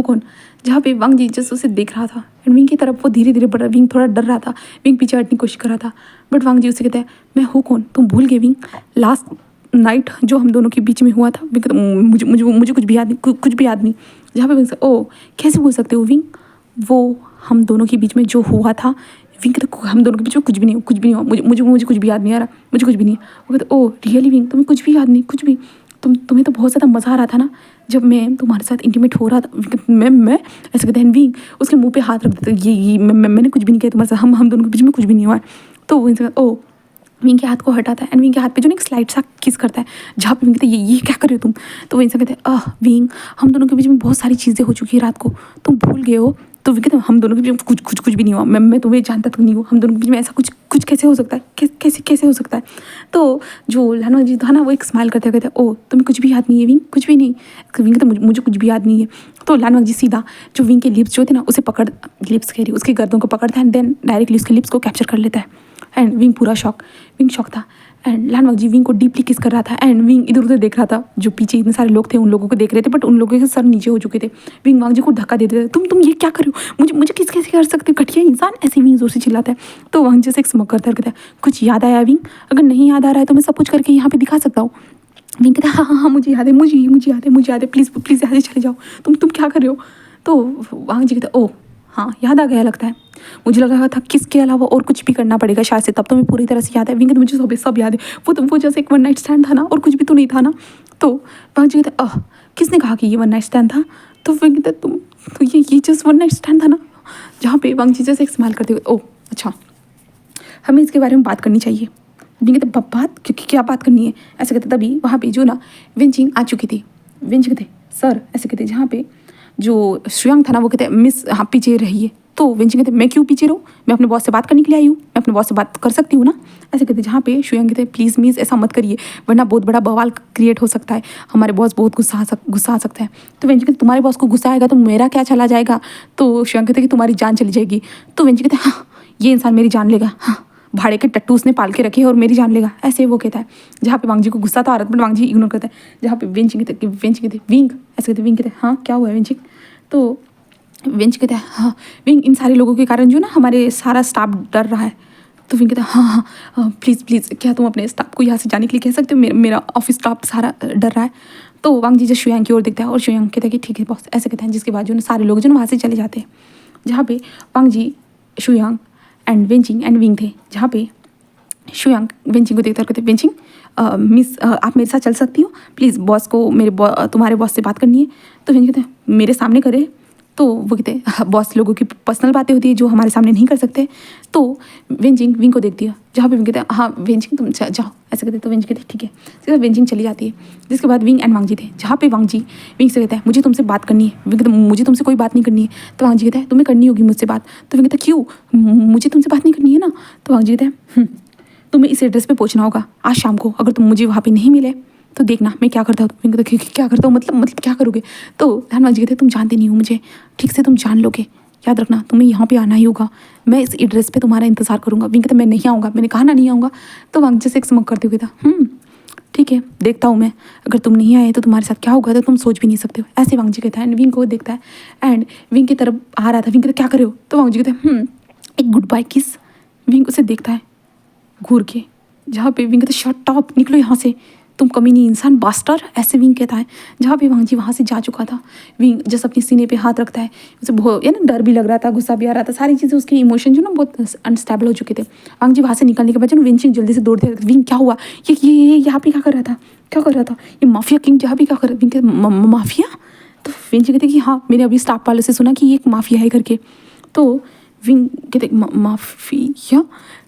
कौन। जहाँ पे वांग जी जस्ट उसे देख रहा था एंड विंग की तरफ वो धीरे धीरे बढ़ रहा। विंग थोड़ा डर रहा था, विंग पीछे हटने की कोशिश कर रहा था। बट वांग जी उसे कहता है मैं हूँ कौन, तुम भूल गए विंग, लास्ट नाइट जो हम दोनों के बीच में हुआ था। विंग कहता मुझे कुछ भी याद नहीं। जहाँ पे विंग से ओ कैसे भूल सकते हो विंग, वो हम दोनों के बीच में जो हुआ था। विंग कहता हम दोनों के बीच में कुछ भी नहीं हुआ, मुझे कुछ भी याद नहीं आ रहा, मुझे कुछ भी नहीं। वो कहता ओ रियली विंग, तुम्हें कुछ भी याद नहीं, कुछ भी, तुम्हें तो बहुत ज़्यादा मज़ा आ रहा था ना जब मैं तुम्हारे साथ इंटीमेट हो रहा था। मैं ऐसे कहते हैं। विंग उसके मुंह पे हाथ रख देता, ये मैंने कुछ भी नहीं किया तुम्हारे साथ, हम दोनों के बीच में कुछ भी नहीं हुआ है। तो वो इंसान ओ विंग के हाथ को हटाता है एंड विंग के हाथ पे जो ना एक स्लाइड सा किस करता है। जहाँ पे विंग कहता है ये क्या कर रहे हो तुम। तो वो इंसान कहते हैं विंग हम दोनों के बीच में बहुत सारी चीज़ें हो चुकी है रात को, तुम भूल गए हो, तो विंग कहते हम दोनों के बीच में कुछ भी नहीं हुआ, मैं तुम्हें जानता तक नहीं हूँ, हम दोनों के बीच में ऐसा कुछ कैसे हो सकता है, कैसे हो सकता है। तो जो लानवा जी था ना वो एक स्माइल करते कहते ओ तुम्हें कुछ भी याद नहीं है विंग, कुछ भी नहीं। विंग कहते मुझे कुछ भी याद नहीं है। तो लानवा जी सीधा जो विंग के लिप्स जो थे ना उसे पकड़, लिप्स कह रही उसकी गर्दन को पकड़ता है एंड देन डायरेक्टली उसके लिप्स को कैप्चर कर लेता है। एंड विंग पूरा विंग शॉक था एंड लानवा जी विंग को डीपली किस कर रहा था एंड विंग इधर उधर देख रहा था। जो पीछे इतने सारे लोग थे उन लोगों को देख रहे थे बट उन लोगों के सर नीचे हो चुके थे। विंग वांग जी को धक्का देते थे, तुम ये क्या कर रहे हो, मुझे किस कैसे कर सकते हो, घटिया इंसान, ऐसे विंग जोर से चिल्लाता है। तो वांग जी से एक स्मोक करता है, कुछ याद आया विंग, अगर नहीं याद आ रहा है तो मैं सब कुछ करके यहाँ पे दिखा सकता हूँ। विंग कहता है हाँ मुझे याद है, मुझे याद है, प्लीज़ यहाँ से चले जाओ, तुम क्या कर रहे हो। तो वांग जी कहते ओ हाँ याद आ गया लगता है, मुझे लग रहा था किसके अलावा और कुछ भी करना पड़ेगा शायद से, तब तो मैं पूरी तरह से याद है। विंग कहते मुझे सब याद है, वो जैसे एक वन नाइट स्टैंड था ना और कुछ भी तो नहीं था ना। तो वांग जी कहते किसने कहा कि ये वन नाइट स्टैंड था। तो विंग कहते तुम तो ये जस्ट वन नाइट स्टैंड था ना। जहाँ पे वांग जी जैसे एक स्माइल करते हुए ओ अच्छा हमें इसके बारे में बात करनी चाहिए। विंग कहते बात क्या बात करनी है, ऐसे कहते तभी वहाँ पे जो ना विंचिंग आ चुकी थी। विंच कहते सर ऐसे कहते जहाँ पे जो श्रेयांग था ना वो कहते मिस हाँ पीछे रहिए। तो विंचिंग कहते मैं क्यों पीछे रहूँ, मैं अपने बॉस से बात करने के लिए आई हूँ, मैं अपने बॉस से बात कर सकती हूँ ना। ऐसे कहते जहाँ पे श्रेयांग कहते प्लीज़ मिस ऐसा मत करिए वरना बहुत बड़ा बवाल क्रिएट हो सकता है, हमारे बॉस बहुत गुस्सा आ सकता है। तो विंचिंग कहते तुम्हारे बॉस को गुस्सा आएगा तो मेरा क्या चला जाएगा। तो श्रेयांग कहते कि तुम्हारी जान चली जाएगी। तो विंचिंग कहते हाँ ये इंसान मेरी जान लेगा, हाँ भाड़े के टट्टू उसने पाल के रखे और मेरी जान लेगा, ऐसे वो कहता है। जहाँ पे वांग जी को गुस्सा तो आ रहा था बट वांग जी इग्नोर करता है। जहाँ पे विंचिंग कहते विंग ऐसे कहते विंग कहते हाँ क्या हुआ है विंचिंग। तो विंच कहते हैं हाँ विंग इन सारे लोगों के कारण जो ना हमारे सारा स्टाफ डर रहा है। तो विंग कहता है हाँ प्लीज़ क्या तुम अपने स्टाफ को यहाँ से जाने के लिए कह सकते हो, मेरा ऑफिस स्टाफ सारा डर रहा है। तो वांग जी जो शुयांग की ओर देखता है और शुयांग कहता है कि ठीक है बॉस, ऐसे कहते हैं। जिसके बाद जो ना सारे लोग जो ना वहाँ से चले जाते हैं। जहाँ पे वांग जी शुयांग एंड विंचिंग एंड विंग थे। जहाँ पे शुयांग विंचिंग को देखता है कहते विंचिंग मिस आप मेरे साथ चल सकती हो प्लीज़, बॉस को तुम्हारे बॉस से बात करनी है। तो विंचिंग कहते हैं मेरे सामने करे। तो वो कहते हैं बॉस लोगों की पर्सनल बातें होती है जो हमारे सामने नहीं कर सकते। तो विंचिंग विंग को देखती है। जहाँ पे विंग कहते हैं हाँ विंचिंग तुम जाओ ऐसे कहते। तो विंचिंग कहते हैं ठीक है। इसके बाद विंचिंग चली जाती है। जिसके बाद विंग एंड वांग जी थे। जहाँ पे वांग जी विंग से कहता है मुझे तुमसे बात करनी है। विंग कहते मुझे तुमसे कोई बात नहीं करनी है। तो वांग जी कहता है तुम्हें करनी होगी मुझसे बात। तो विंग कहता है क्यों, मुझे तुमसे बात नहीं करनी है ना। तो वांग जी कहते हैं तुम्हें इस एड्रेस पे पहुंचना होगा आज शाम को, अगर तुम मुझे वहाँ पे नहीं मिले तो देखना मैं क्या करता हूँ। विंग कहता है क्या करता हूँ मतलब क्या करोगे। तो लानवा जी कहते तुम जानते नहीं हो मुझे ठीक से, तुम जान लोगे, याद रखना तुम्हें यहाँ पे आना ही होगा, मैं इस एड्रेस पे तुम्हारा इंतजार करूँगा। विंग कहता मैं नहीं आऊँगा, मैंने कहा ना नहीं आऊँगा। तो वांग जी से एक स्मोक करते हुए था ठीक है देखता हूँ मैं, अगर तुम नहीं आए तो तुम्हारे साथ क्या होगा तो तुम सोच भी नहीं सकते हो, ऐसे वांग जी कहता है। एंड विंग को देखता है एंड विंग की तरफ आ रहा था। विंग कहता क्या करे हो। तो वांग जी कहते हैं एक गुड बाय किस। विंग उसे देखता है घूर के। जहाँ पे विंग कहता है शट अप निकलो यहाँ से, तुम कमीनी इंसान बास्टर, ऐसे विंग कहता है। जहाँ पे वांग जी वहाँ से जा चुका था। विंग जैसे अपनी सीने पे हाथ रखता है, उसे बहुत यानी डर भी लग रहा था, गुस्सा भी आ रहा था, सारी चीज़ें उसके इमोशन जो ना बहुत अनस्टेबल हो चुके थे। वांग जी वहाँ से निकलने के बाद जो विंचिंग जल्दी से दौड़ते विंग क्या हुआ, ये यहाँ पे क्या कर रहा था ये माफिया किंग यहाँ पे क्या कर रहा। विंग कहते माफिया। तो विंग कहते कि हाँ मैंने अभी स्टाफ वाले से सुना कि ये एक माफिया है करके। तो विंग कहते माफिया।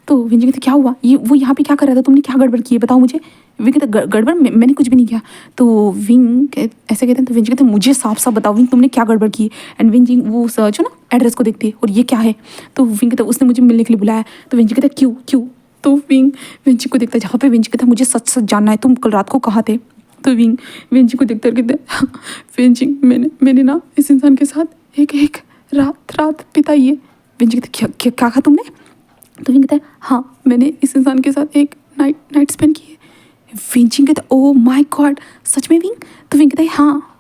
तो विंग कहते क्या हुआ, ये वो यहाँ पे क्या कर रहा था, तुमने क्या गड़बड़ की है बताओ मुझे। विंग कहते गड़बड़ मैंने कुछ भी नहीं किया। तो विंग ऐसे कहते हैं। तो विंग कहते मुझे साफ साफ बताओ विंग तुमने क्या गड़बड़ की है। एंड विंग वो सर्च ना एड्रेस को देखते और ये क्या है। तो विंग कहते उसने मुझे मिलने के लिए बुलाया। तो विंग कहते क्यों। तो विंग को देखता है। जहाँ पे विंग कहता मुझे सच जानना है तुम कल रात को कहाँ थे। तो विंग को देखते कहते विंग मैंने ना इस इंसान के साथ एक रात बिताई है। विंग कहते क्या कहा तुमने। तो विंग कहता है हाँ मैंने इस इंसान के साथ एक नाइट स्पेंड की है। विंचिंग कहता है ओह माय गॉड सच में विंग। तो विंग कहता है हाँ।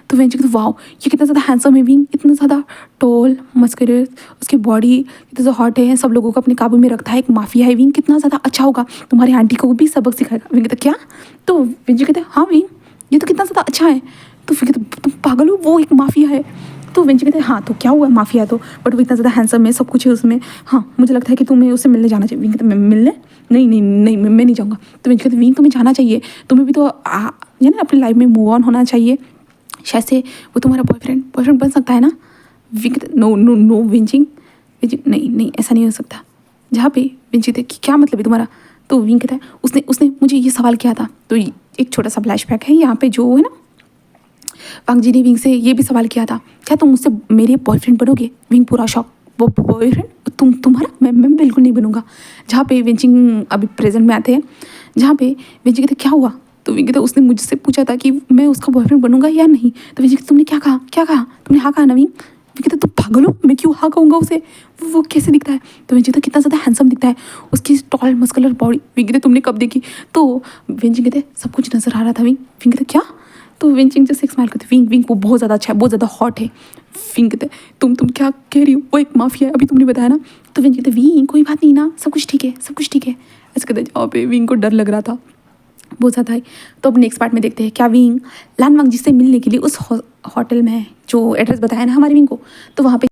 तो विंचिंग कहता है वाओ ये कितना ज़्यादा हैंडसम है विंग, इतना ज़्यादा टॉल मस्कुलर, उसकी बॉडी इतना ज़्यादा हॉट है, सब लोगों को अपने काबू में रखता है, एक माफिया है विंग, कितना ज़्यादा अच्छा होगा, तुम्हारी आंटी को भी सबक सिखाएगा। विंग कहता है क्या। तो विंचिंग कहता है हाँ विंग ये तो कितना ज़्यादा अच्छा है। तो फिर कहता तुम पागल हो, वो एक माफिया है। तो विंचिंग कहते हैं हाँ तो क्या हुआ माफिया है तो, बट वो इतना ज़्यादा हैंडसम है, सब कुछ है उसमें, हाँ मुझे लगता है कि तुम्हें उससे मिलने जाना चाहिए। विंग कहते हैं मिलने नहीं मैं नहीं जाऊँगा। तो विंग कहते हैं विंग तुम्हें जाना चाहिए, तुम्हें भी तो यानी अपनी लाइफ में मूव ऑन होना चाहिए, शायद से वो तुम्हारा बॉयफ्रेंड बन सकता है ना। विंग कहते नो विंचिंग नहीं ऐसा नहीं हो सकता। जहाँ पे विंचिंग कहते कि क्या मतलब है तुम्हारा। तो विंग कहता है उसने मुझे ये सवाल किया था। तो एक छोटा सा फ्लैशबैक है यहाँ पे जो है ना वांग जी ने विंग से ये भी सवाल किया था, क्या तुम मुझसे मेरे बॉयफ्रेंड बनोगे? विंग पूरा शॉक, वो बॉयफ्रेंड तुम्हारा? मैं बिल्कुल नहीं बनूंगा। जहाँ पे विंचिंग अभी प्रेजेंट में आते हैं, जहाँ पे विंचिंग कहते क्या हुआ, तो विंग कहते उसने मुझसे पूछा था कि मैं उसका बॉयफ्रेंड बनूंगा या नहीं। तो विंचिंग तुमने क्या कहा, क्या कहा तुमने? हाँ कहा ना विंग? कहते तुम पागल हो, मैं क्यों हाँ कहूँगा उसे, वो कैसे दिखता है? तो विंचिंग कहता कितना ज़्यादा हैंडसम दिखता है, उसकी टॉल मस्कुलर बॉडी। विंग कहते तुमने कब देखी? तो विंचिंग कहते सब कुछ नजर आ रहा था विंग। विंग कहते क्या? तो विंचिंग जैसे एक स्माइल करते, विंग विंग वो बहुत ज़्यादा अच्छा है, बहुत ज़्यादा हॉट है। विंग कहते तुम क्या कह रही हो, वो एक माफिया है, अभी तुमने बताया ना। तो विंग कहते विंग कोई बात नहीं ना, सब कुछ ठीक है, सब कुछ ठीक है। ऐसे कहते जहाँ पे विंग को डर लग रहा था बहुत ज़्यादा है। तो अब नेक्स्ट पार्ट में देखते हैं क्या विंग लान वांग जी से मिलने के लिए उस होटल में, जो एड्रेस बताया ना हमारे विंग को, तो वहाँ पे